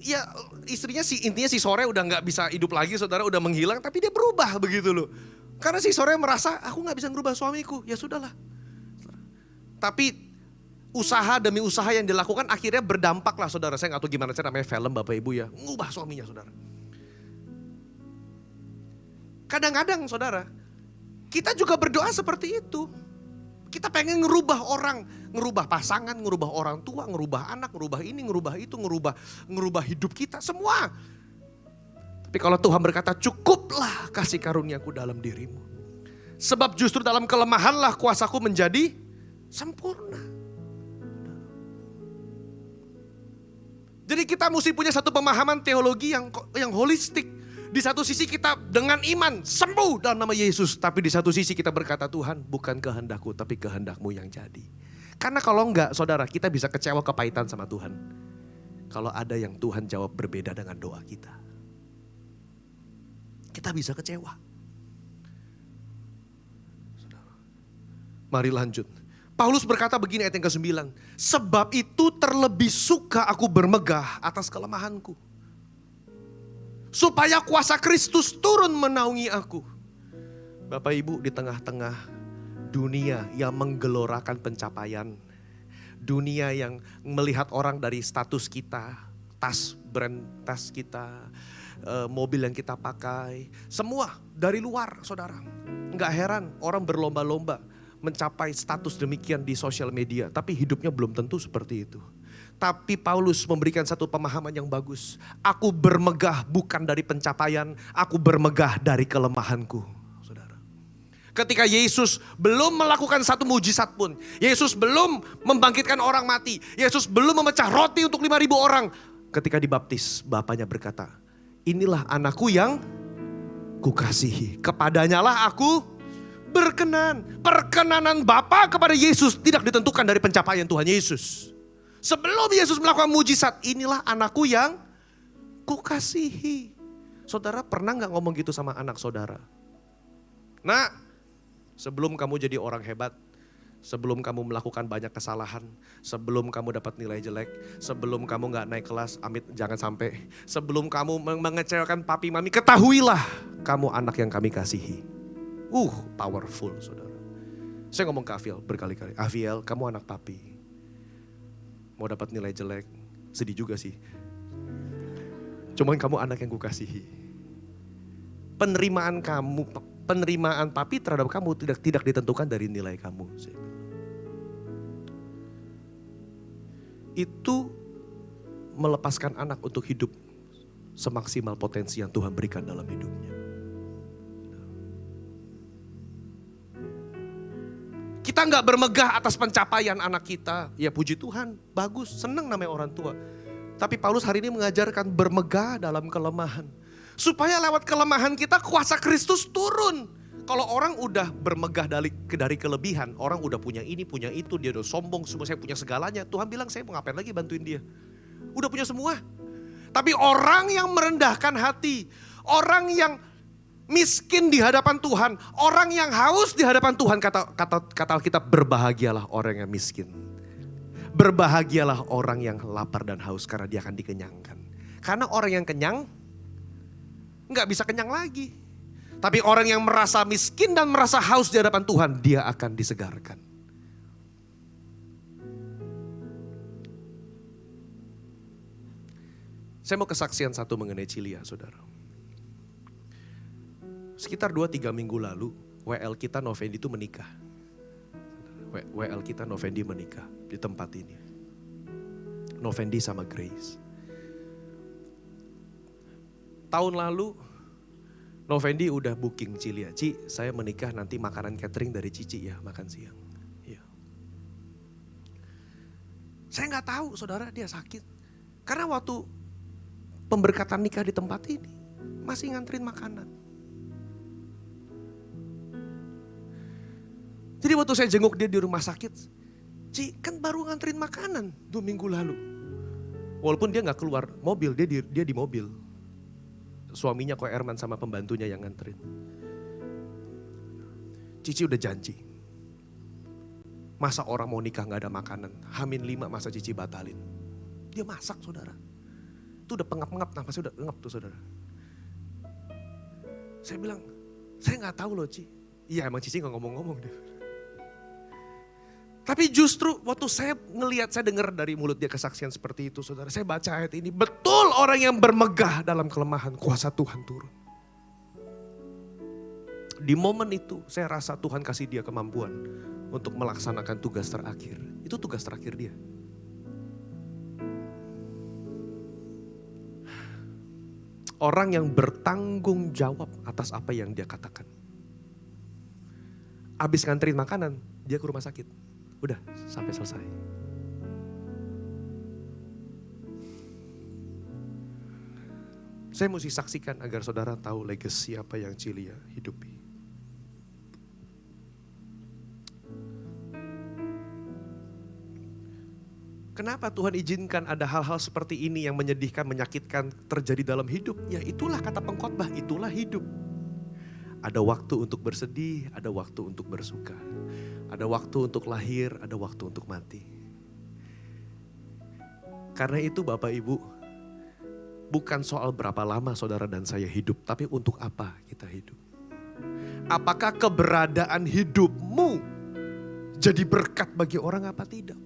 E: ya istrinya intinya si sore udah nggak bisa hidup lagi saudara, udah menghilang, tapi dia berubah begitu loh. Karena si sore merasa aku nggak bisa ngerubah suamiku, ya sudahlah. Tapi usaha demi usaha yang dilakukan akhirnya berdampak lah saudara. Saya gak tahu gimana cara namanya film Bapak Ibu ya. Ngubah suaminya saudara. Kadang-kadang saudara, kita juga berdoa seperti itu. Kita pengen ngerubah orang, ngerubah pasangan, ngerubah orang tua, ngerubah anak, ngerubah ini, ngerubah itu, ngerubah hidup kita semua. Tapi kalau Tuhan berkata cukuplah kasih karuniaku dalam dirimu. Sebab justru dalam kelemahanlah kuasaku menjadi sempurna. Jadi kita mesti punya satu pemahaman teologi yang holistik. Di satu sisi kita dengan iman sembuh dalam nama Yesus. Tapi di satu sisi kita berkata, Tuhan bukan kehendakku tapi kehendakmu yang jadi. Karena kalau enggak saudara, kita bisa kecewa kepahitan sama Tuhan. Kalau ada yang Tuhan jawab berbeda dengan doa kita. Kita bisa kecewa. Saudara, mari lanjut. Paulus berkata begini ayat yang ke-9. Sebab itu terlebih suka aku bermegah atas kelemahanku. Supaya kuasa Kristus turun menaungi aku. Bapak Ibu, di tengah-tengah dunia yang menggelorakan pencapaian. Dunia yang melihat orang dari status kita. Brand tas kita. Mobil yang kita pakai. Semua dari luar saudara. Enggak heran orang berlomba-lomba mencapai status demikian di sosial media. Tapi hidupnya belum tentu seperti itu. Tapi Paulus memberikan satu pemahaman yang bagus. Aku bermegah bukan dari pencapaian. Aku bermegah dari kelemahanku. Saudara. Ketika Yesus belum melakukan satu mujizat pun. Yesus belum membangkitkan orang mati. Yesus belum memecah roti untuk 5.000 orang. Ketika dibaptis, Bapaknya berkata, inilah anakku yang kukasihi. Kepadanya lah aku berkenan. Perkenanan Bapa kepada Yesus tidak ditentukan dari pencapaian Tuhan Yesus. Sebelum Yesus melakukan mujizat, inilah anakku yang kukasihi. Saudara pernah gak ngomong gitu sama anak saudara? Nah, sebelum kamu jadi orang hebat, sebelum kamu melakukan banyak kesalahan, sebelum kamu dapat nilai jelek, sebelum kamu gak naik kelas, amit jangan sampai. Sebelum kamu mengecewakan papi mami, ketahuilah kamu anak yang kami kasihi. Powerful saudara. Saya ngomong ke Aviel berkali-kali, Aviel kamu anak papi. Mau dapat nilai jelek, sedih juga sih. Cuman kamu anak yang kukasihi. Penerimaan papi terhadap kamu tidak ditentukan dari nilai kamu. Itu melepaskan anak untuk hidup semaksimal potensi yang Tuhan berikan dalam hidupnya. Kita nggak bermegah atas pencapaian anak kita. Ya puji Tuhan, bagus, senang namanya orang tua. Tapi Paulus hari ini mengajarkan bermegah dalam kelemahan. Supaya lewat kelemahan kita kuasa Kristus turun. Kalau orang udah bermegah dari kelebihan, orang udah punya ini, punya itu, dia udah sombong, semua saya punya segalanya. Tuhan bilang saya mau ngapain lagi bantuin dia. Udah punya semua. Tapi orang yang merendahkan hati, orang yang miskin di hadapan Tuhan, orang yang haus di hadapan Tuhan, kata Alkitab, berbahagialah orang yang miskin. Berbahagialah orang yang lapar dan haus karena dia akan dikenyangkan. Karena orang yang kenyang nggak bisa kenyang lagi. Tapi orang yang merasa miskin dan merasa haus di hadapan Tuhan, dia akan disegarkan. Saya mau kesaksian satu mengenai Cilia, saudara. Sekitar 2-3 minggu lalu, WL kita Novendi itu menikah. WL kita Novendi menikah di tempat ini. Novendi sama Grace. Tahun lalu, Novendi udah booking Cilia. Ci, saya menikah nanti makanan catering dari Cici ya, makan siang. Ya. Saya nggak tahu saudara dia sakit. Karena waktu pemberkatan nikah di tempat ini, masih nganterin makanan. Jadi waktu saya jenguk dia di rumah sakit, Ci kan baru nganterin makanan 2 minggu lalu. Walaupun dia nggak keluar mobil, dia di mobil. Suaminya Ko Erman sama pembantunya yang nganterin. Cici udah janji. Masa orang mau nikah gak ada makanan. H-5 masa Cici batalin. Dia masak saudara. Itu udah pengap-pengap, napasnya udah ngap tuh saudara. Saya bilang, saya gak tahu loh Ci. Iya emang Cici gak ngomong-ngomong deh. Tapi justru waktu saya ngelihat, saya dengar dari mulut dia kesaksian seperti itu saudara. Saya baca ayat ini, betul orang yang bermegah dalam kelemahan, kuasa Tuhan turun. Di momen itu saya rasa Tuhan kasih dia kemampuan untuk melaksanakan tugas terakhir. Itu tugas terakhir dia. Orang yang bertanggung jawab atas apa yang dia katakan. Abis nganterin makanan, dia ke rumah sakit. Udah sampai selesai. Saya mesti saksikan agar saudara tahu legacy apa yang Cilia hidupi. Kenapa Tuhan izinkan ada hal-hal seperti ini yang menyedihkan, menyakitkan terjadi dalam hidup? Ya itulah kata pengkhotbah, itulah hidup. Ada waktu untuk bersedih, ada waktu untuk bersuka. Ada waktu untuk lahir, ada waktu untuk mati. Karena itu Bapak Ibu, bukan soal berapa lama saudara dan saya hidup, tapi untuk apa kita hidup. Apakah keberadaan hidupmu jadi berkat bagi orang apa tidak?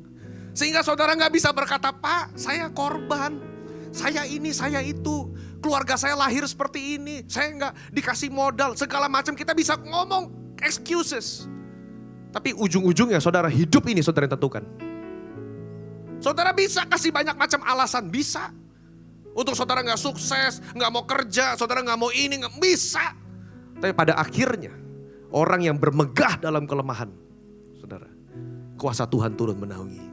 E: Sehingga saudara gak bisa berkata, Pak saya korban, saya ini, saya itu, keluarga saya lahir seperti ini, saya gak dikasih modal, segala macam kita bisa ngomong excuses. Tapi ujung-ujungnya saudara hidup ini saudara yang tentukan. Saudara bisa kasih banyak macam alasan, bisa. Untuk saudara gak sukses, gak mau kerja, saudara gak mau ini, gak bisa. Tapi pada akhirnya orang yang bermegah dalam kelemahan, saudara, kuasa Tuhan turun menaungi.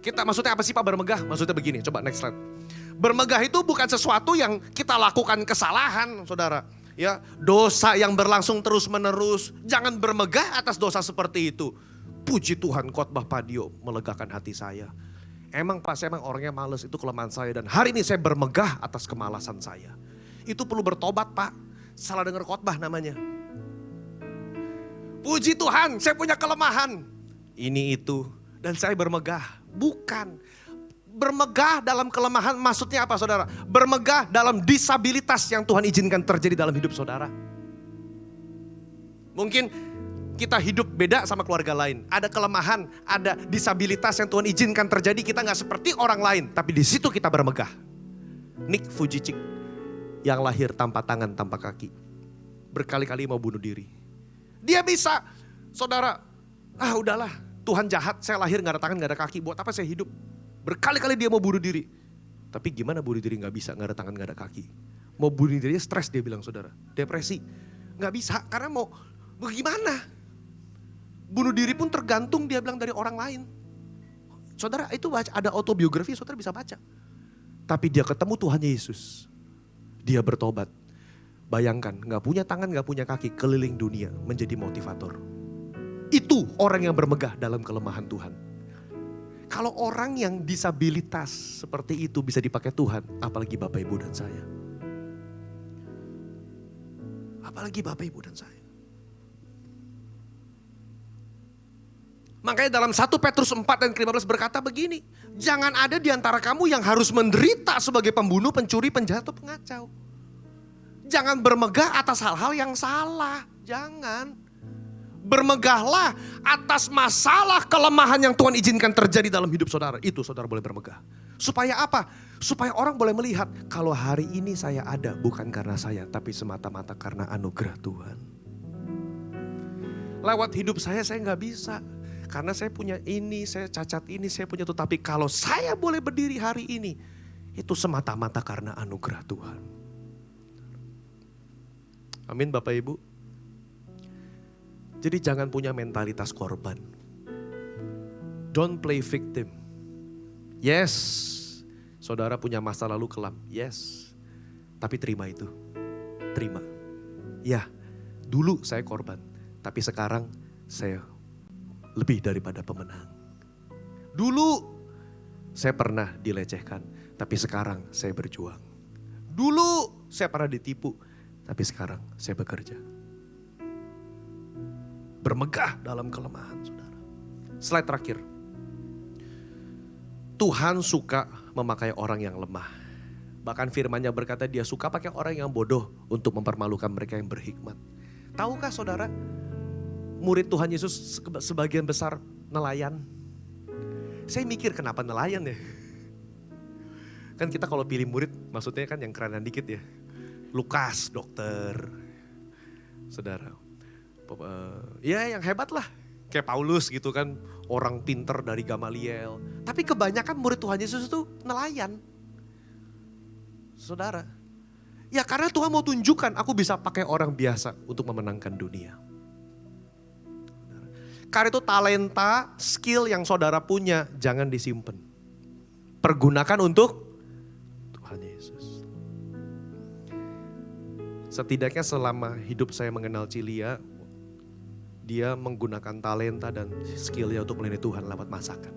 E: Kita maksudnya apa sih Pak bermegah? Maksudnya begini, coba next slide. Bermegah itu bukan sesuatu yang kita lakukan kesalahan saudara. Ya, dosa yang berlangsung terus menerus. Jangan bermegah atas dosa seperti itu. Puji Tuhan khotbah Padio melegakan hati saya. Emang Pak saya emang orangnya males, itu kelemahan saya. Dan hari ini saya bermegah atas kemalasan saya. Itu perlu bertobat Pak. Salah dengar khotbah namanya. Puji Tuhan saya punya kelemahan. Ini itu. Dan saya bermegah. Bukan. Bermegah dalam kelemahan maksudnya apa saudara? Bermegah dalam disabilitas yang Tuhan izinkan terjadi dalam hidup saudara. Mungkin kita hidup beda sama keluarga lain. Ada kelemahan, ada disabilitas yang Tuhan izinkan terjadi. Kita gak seperti orang lain, tapi di situ kita bermegah. Nick Vujicic yang lahir tanpa tangan, tanpa kaki. Berkali-kali mau bunuh diri. Dia bisa, saudara, udahlah, Tuhan jahat, saya lahir gak ada tangan, gak ada kaki. Buat apa saya hidup? Berkali-kali dia mau bunuh diri. Tapi gimana bunuh diri gak bisa, gak ada tangan, gak ada kaki. Mau bunuh diri stres dia bilang, saudara. Depresi. Gak bisa, karena mau gimana? Bunuh diri pun tergantung dia bilang dari orang lain. Saudara itu baca, ada autobiografi saudara bisa baca. Tapi dia ketemu Tuhan Yesus. Dia bertobat. Bayangkan gak punya tangan gak punya kaki keliling dunia menjadi motivator. Itu orang yang bermegah dalam kelemahan Tuhan. Kalau orang yang disabilitas seperti itu bisa dipakai Tuhan, apalagi Bapak Ibu dan saya. Apalagi Bapak Ibu dan saya. Makanya dalam 1 Petrus 4 dan 15 berkata begini. Jangan ada di antara kamu yang harus menderita sebagai pembunuh, pencuri, penjahat, atau pengacau. Jangan bermegah atas hal-hal yang salah. Jangan. Bermegahlah atas masalah kelemahan yang Tuhan izinkan terjadi dalam hidup saudara. Itu saudara boleh bermegah. Supaya apa? Supaya orang boleh melihat kalau hari ini saya ada bukan karena saya, tapi semata-mata karena anugerah Tuhan. Lewat hidup saya gak bisa. Karena saya punya ini, saya cacat ini, saya punya itu. Tapi kalau saya boleh berdiri hari ini, itu semata-mata karena anugerah Tuhan. Amin Bapak Ibu. Jadi jangan punya mentalitas korban. Don't play victim. Yes, saudara punya masa lalu kelam. Yes, tapi terima itu. Terima. Ya, dulu saya korban. Tapi sekarang saya lebih daripada pemenang. Dulu saya pernah dilecehkan, tapi sekarang saya berjuang. Dulu saya pernah ditipu, tapi sekarang saya bekerja. Bermegah dalam kelemahan saudara. Slide terakhir. Tuhan suka memakai orang yang lemah. Bahkan firman-Nya berkata dia suka pakai orang yang bodoh untuk mempermalukan mereka yang berhikmat. Tahukah saudara? Murid Tuhan Yesus sebagian besar nelayan. Saya mikir kenapa nelayan ya? Kan kita kalau pilih murid maksudnya kan yang kerenan dikit ya. Lukas, dokter. Saudara. Ya yang hebat lah. Kayak Paulus gitu kan. Orang pinter dari Gamaliel. Tapi kebanyakan murid Tuhan Yesus itu nelayan. Saudara. Ya karena Tuhan mau tunjukkan aku bisa pakai orang biasa untuk memenangkan dunia. Karena itu talenta, skill yang saudara punya jangan disimpan. Pergunakan untuk Tuhan Yesus. Setidaknya selama hidup saya mengenal Cilia, dia menggunakan talenta dan skillnya untuk melayani Tuhan lewat masakan.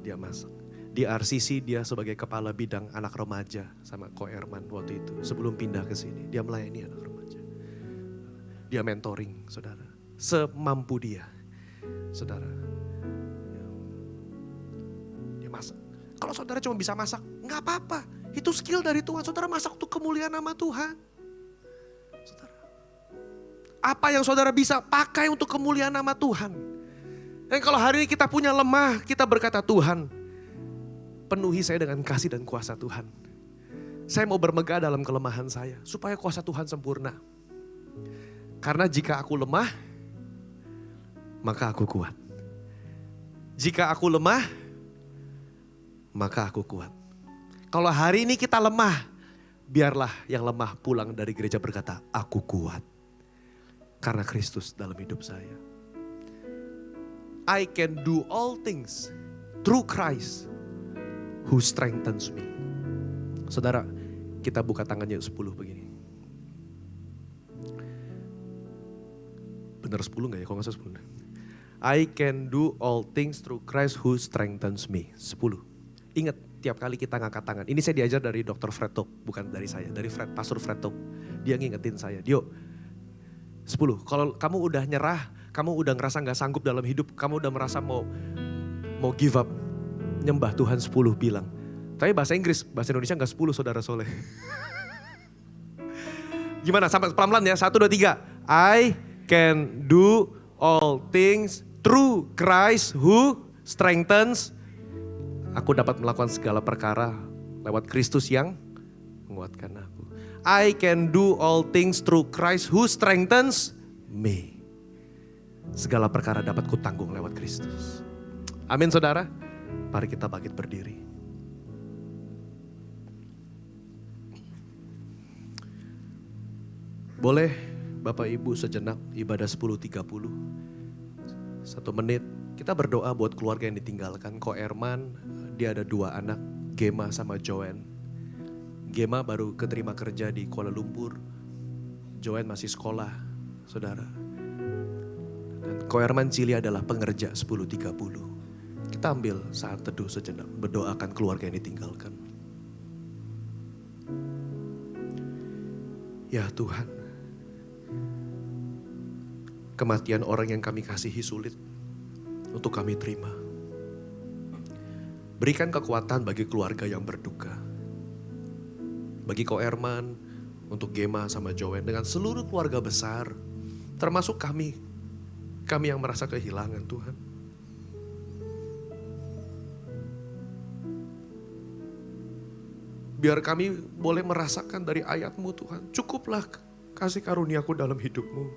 E: Dia masak. Di RCC dia sebagai kepala bidang anak remaja sama Ko Erman waktu itu. Sebelum pindah ke sini, dia melayani anak remaja. Dia mentoring saudara. Semampu dia, saudara. Dia masak. Kalau saudara cuma bisa masak, nggak apa-apa. Itu skill dari Tuhan. Saudara masak untuk kemuliaan nama Tuhan. Saudara. Apa yang saudara bisa pakai untuk kemuliaan nama Tuhan. Dan kalau hari ini kita punya lemah, kita berkata Tuhan, penuhi saya dengan kasih dan kuasa Tuhan. Saya mau bermegah dalam kelemahan saya, supaya kuasa Tuhan sempurna. Karena jika aku lemah, maka aku kuat. Jika aku lemah, maka aku kuat. Kalau hari ini kita lemah, biarlah yang lemah pulang dari gereja berkata, aku kuat. Karena Kristus dalam hidup saya. I can do all things through Christ who strengthens me. Saudara, kita buka tangannya 10 begini. Benar 10 gak ya? Kalau gak salah 10. I can do all things through Christ who strengthens me. 10. Ingat tiap kali kita ngangkat tangan. Ini saya diajar dari Dr. Fred Top, bukan dari saya. Dari Pastor Fred Top. Dia ngingetin saya. Dio, 10. Kalau kamu udah nyerah, kamu udah ngerasa gak sanggup dalam hidup, kamu udah merasa mau give up. Nyembah Tuhan 10 bilang. Tapi bahasa Inggris, bahasa Indonesia gak 10 saudara soleh. Gimana? Sampai pelan-pelan ya. 1, 2, 3. I can do all things through Christ who strengthens. Aku dapat melakukan segala perkara lewat Kristus yang menguatkan aku. I can do all things through Christ who strengthens me. Segala perkara dapat kutanggung lewat Kristus. Amin saudara. Mari kita bangkit berdiri. Boleh Bapak Ibu sejenak ibadah 10.30. 1 menit kita berdoa buat keluarga yang ditinggalkan. Ko Erman, dia ada 2 anak, Gema sama Joanne. Gema baru keterima kerja di Kuala Lumpur. Joanne masih sekolah, saudara. Dan Ko Erman Cili adalah pengerja 10.30. Kita ambil saat teduh sejenak, berdoakan keluarga yang ditinggalkan. Ya Tuhan, kematian orang yang kami kasihi sulit untuk kami terima. Berikan kekuatan bagi keluarga yang berduka. Bagi Ko Erman, untuk Gema sama Joanne, dengan seluruh keluarga besar, termasuk kami yang merasa kehilangan Tuhan. Biar kami boleh merasakan dari ayat-Mu Tuhan, cukuplah kasih karuniaku dalam hidupmu.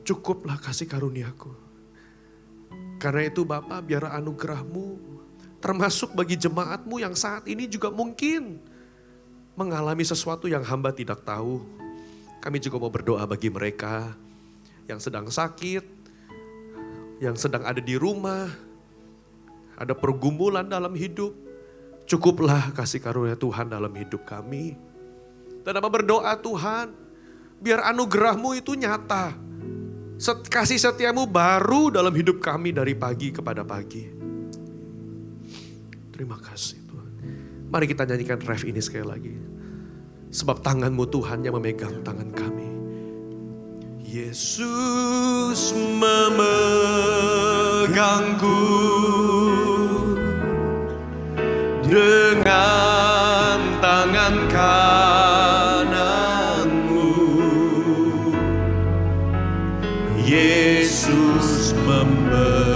E: Cukuplah kasih karuniaku. Karena itu Bapa, biar anugerah-Mu termasuk bagi jemaat-Mu yang saat ini juga mungkin mengalami sesuatu yang hamba tidak tahu. Kami juga mau berdoa bagi mereka yang sedang sakit, yang sedang ada di rumah, ada pergumulan dalam hidup. Cukuplah kasih karunia Tuhan dalam hidup kami. Dan apa berdoa Tuhan, biar anugerah-Mu itu nyata. Kasih setia-Mu baru dalam hidup kami dari pagi kepada pagi. Terima kasih Tuhan. Mari kita nyanyikan ref ini sekali lagi. Sebab tangan-Mu Tuhan yang memegang tangan kami. Yesus memegangku dengan tangan kanan-Mu. Yesus memberiku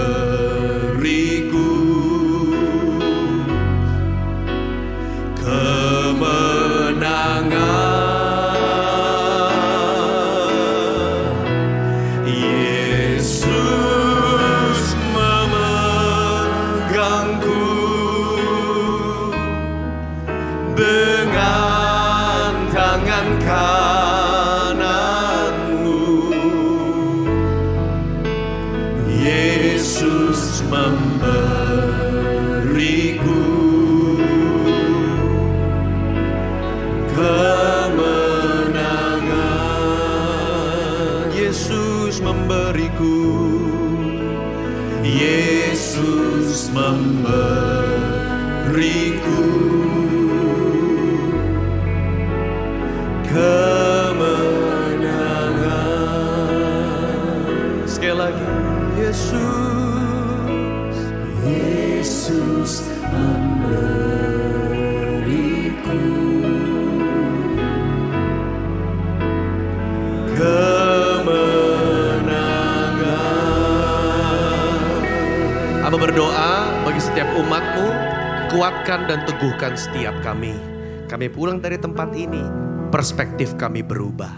E: kemenangan. Yesus memegangku dengan tangan kanan-Mu. Yesus memberiku kemenangan. Yesus memberiku, Yesus memberiku kemenangan. Sekali lagi, Yesus, Yesus memberiku kemenangan. Aba berdoa bagi setiap umat-Mu, kuatkan dan teguhkan setiap kami. Kami pulang dari tempat ini, perspektif kami berubah.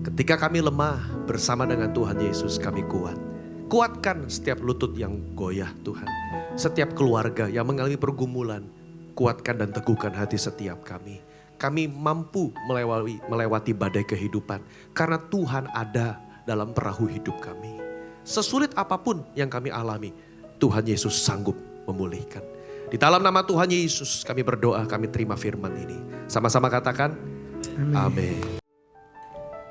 E: Ketika kami lemah, bersama dengan Tuhan Yesus kami kuat. Kuatkan setiap lutut yang goyah Tuhan. Setiap keluarga yang mengalami pergumulan, kuatkan dan teguhkan hati setiap kami. Kami mampu melewati badai kehidupan karena Tuhan ada dalam perahu hidup kami. Sesulit apapun yang kami alami, Tuhan Yesus sanggup memulihkan. Di dalam nama Tuhan Yesus kami berdoa, kami terima firman ini. Sama-sama katakan, amin.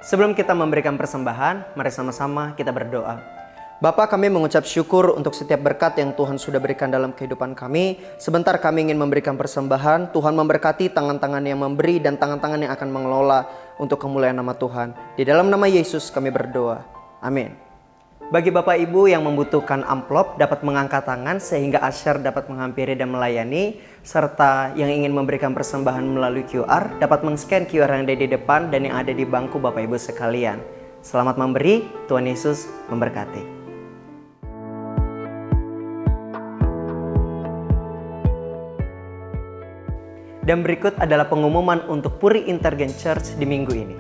F: Sebelum kita memberikan persembahan, mari sama-sama kita berdoa. Bapa, kami mengucap syukur untuk setiap berkat yang Tuhan sudah berikan dalam kehidupan kami. Sebentar kami ingin memberikan persembahan. Tuhan memberkati tangan-tangan yang memberi dan tangan-tangan yang akan mengelola untuk kemuliaan nama Tuhan. Di dalam nama Yesus kami berdoa. Amin. Bagi Bapak Ibu yang membutuhkan amplop dapat mengangkat tangan sehingga Asher dapat menghampiri dan melayani, serta yang ingin memberikan persembahan melalui QR dapat men-scan QR yang ada di depan dan yang ada di bangku Bapak Ibu sekalian. Selamat memberi, Tuhan Yesus memberkati. Dan berikut adalah pengumuman untuk Puri Intergen Church di minggu ini.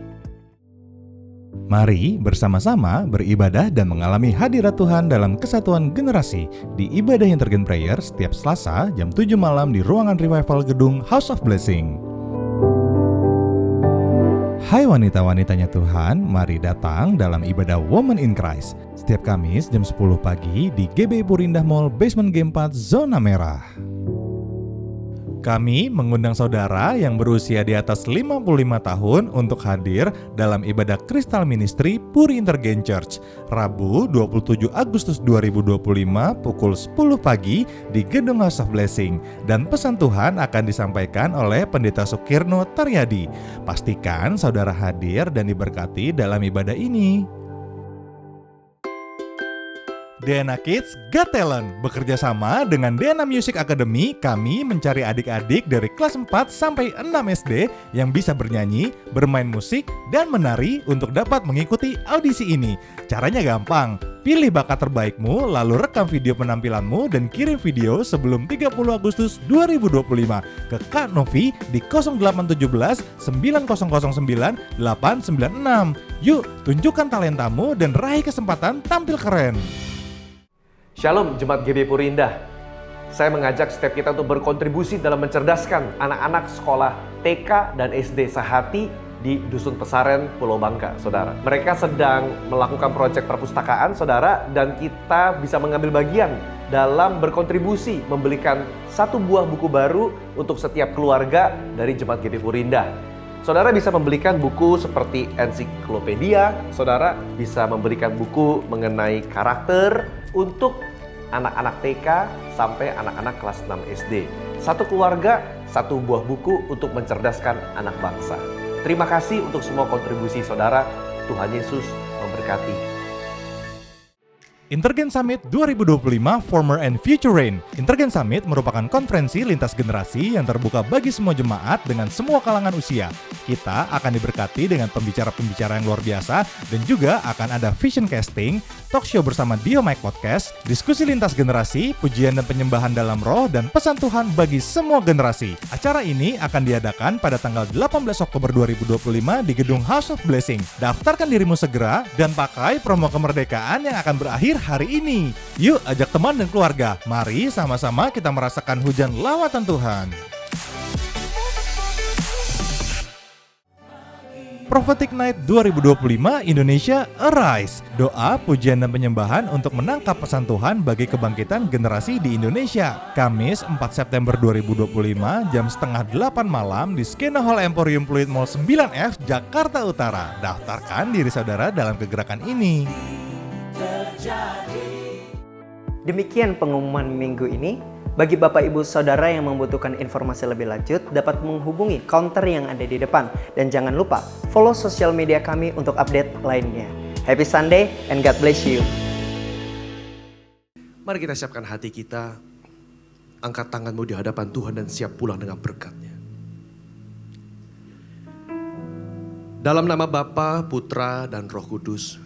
G: Mari bersama-sama beribadah dan mengalami hadirat Tuhan dalam kesatuan generasi di Ibadah Intergen Prayer setiap Selasa jam 7 malam di ruangan Revival Gedung House of Blessing. Hai wanita-wanitanya Tuhan, mari datang dalam ibadah Women in Christ setiap Kamis jam 10 pagi di GBI Purindah Mall Basement G4 Zona Merah. Kami mengundang saudara yang berusia di atas 55 tahun untuk hadir dalam ibadah Kristal Ministry Puri Intergen Church, Rabu 27 Agustus 2025 pukul 10 pagi di Gedung House of Blessing, dan pesan Tuhan akan disampaikan oleh Pendeta Sukirno Taryadi. Pastikan saudara hadir dan diberkati dalam ibadah ini. DNA Kids Got Talent bekerja sama dengan DNA Music Academy. Kami mencari adik-adik dari kelas 4 sampai 6 SD yang bisa bernyanyi, bermain musik, dan menari untuk dapat mengikuti audisi ini. Caranya gampang. Pilih bakat terbaikmu, lalu rekam video penampilanmu dan kirim video sebelum 30 Agustus 2025 ke Kak Novi di 0817 9009 896. Yuk, tunjukkan talentamu dan raih kesempatan tampil keren.
H: Shalom Jemaat GBI Purindah. Saya mengajak setiap kita untuk berkontribusi dalam mencerdaskan anak-anak sekolah TK dan SD Sahati di Dusun Pesaren, Pulau Bangka, saudara. Mereka sedang melakukan proyek perpustakaan, saudara, dan kita bisa mengambil bagian dalam berkontribusi membelikan 1 buah buku baru untuk setiap keluarga dari Jemaat GBI Purindah. Saudara bisa membelikan buku seperti ensiklopedia, saudara bisa membelikan buku mengenai karakter untuk anak-anak TK sampai anak-anak kelas 6 SD. 1 keluarga, 1 buah buku untuk mencerdaskan anak bangsa. Terima kasih untuk semua kontribusi saudara. Tuhan Yesus memberkati.
G: Intergen Summit 2025 Former and Future Reign. Intergen Summit merupakan konferensi lintas generasi yang terbuka bagi semua jemaat dengan semua kalangan usia. Kita akan diberkati dengan pembicara-pembicara yang luar biasa dan juga akan ada vision casting, talk show bersama Dio Mike Podcast, diskusi lintas generasi, pujian dan penyembahan dalam roh, dan pesan Tuhan bagi semua generasi. Acara ini akan diadakan pada tanggal 18 Oktober 2025 di Gedung House of Blessing. Daftarkan dirimu segera dan pakai promo kemerdekaan yang akan berakhir hari ini. Yuk ajak teman dan keluarga. Mari sama-sama kita merasakan hujan lawatan Tuhan. Prophetic Night 2025 Indonesia Arise. Doa, pujian dan penyembahan untuk menangkap pesan Tuhan bagi kebangkitan generasi di Indonesia. Kamis 4 September 2025 jam setengah 8 malam di Skena Hall Emporium Pluit Mall 9F Jakarta Utara. Daftarkan diri saudara dalam kegerakan ini.
F: Demikian pengumuman minggu ini. Bagi Bapak Ibu Saudara yang membutuhkan informasi lebih lanjut dapat menghubungi counter yang ada di depan. Dan jangan lupa follow sosial media kami untuk update lainnya. Happy Sunday and God bless you.
H: Mari kita siapkan hati kita, angkat tanganmu di hadapan Tuhan dan siap pulang dengan berkat-Nya. Dalam nama Bapa, Putra, dan Roh Kudus,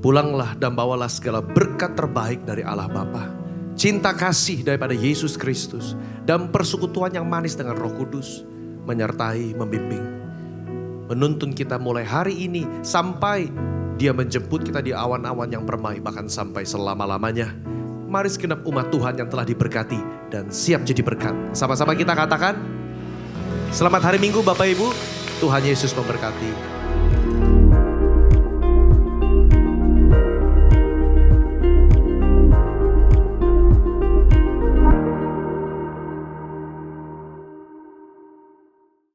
H: pulanglah dan bawalah segala berkat terbaik dari Allah Bapa, cinta kasih daripada Yesus Kristus, dan persekutuan yang manis dengan Roh Kudus menyertai, membimbing, menuntun kita mulai hari ini sampai Dia menjemput kita di awan-awan yang permai, bahkan sampai selama-lamanya. Mari segenap umat Tuhan yang telah diberkati dan siap jadi berkat. Sama-sama kita katakan, selamat hari Minggu Bapak Ibu, Tuhan Yesus memberkati.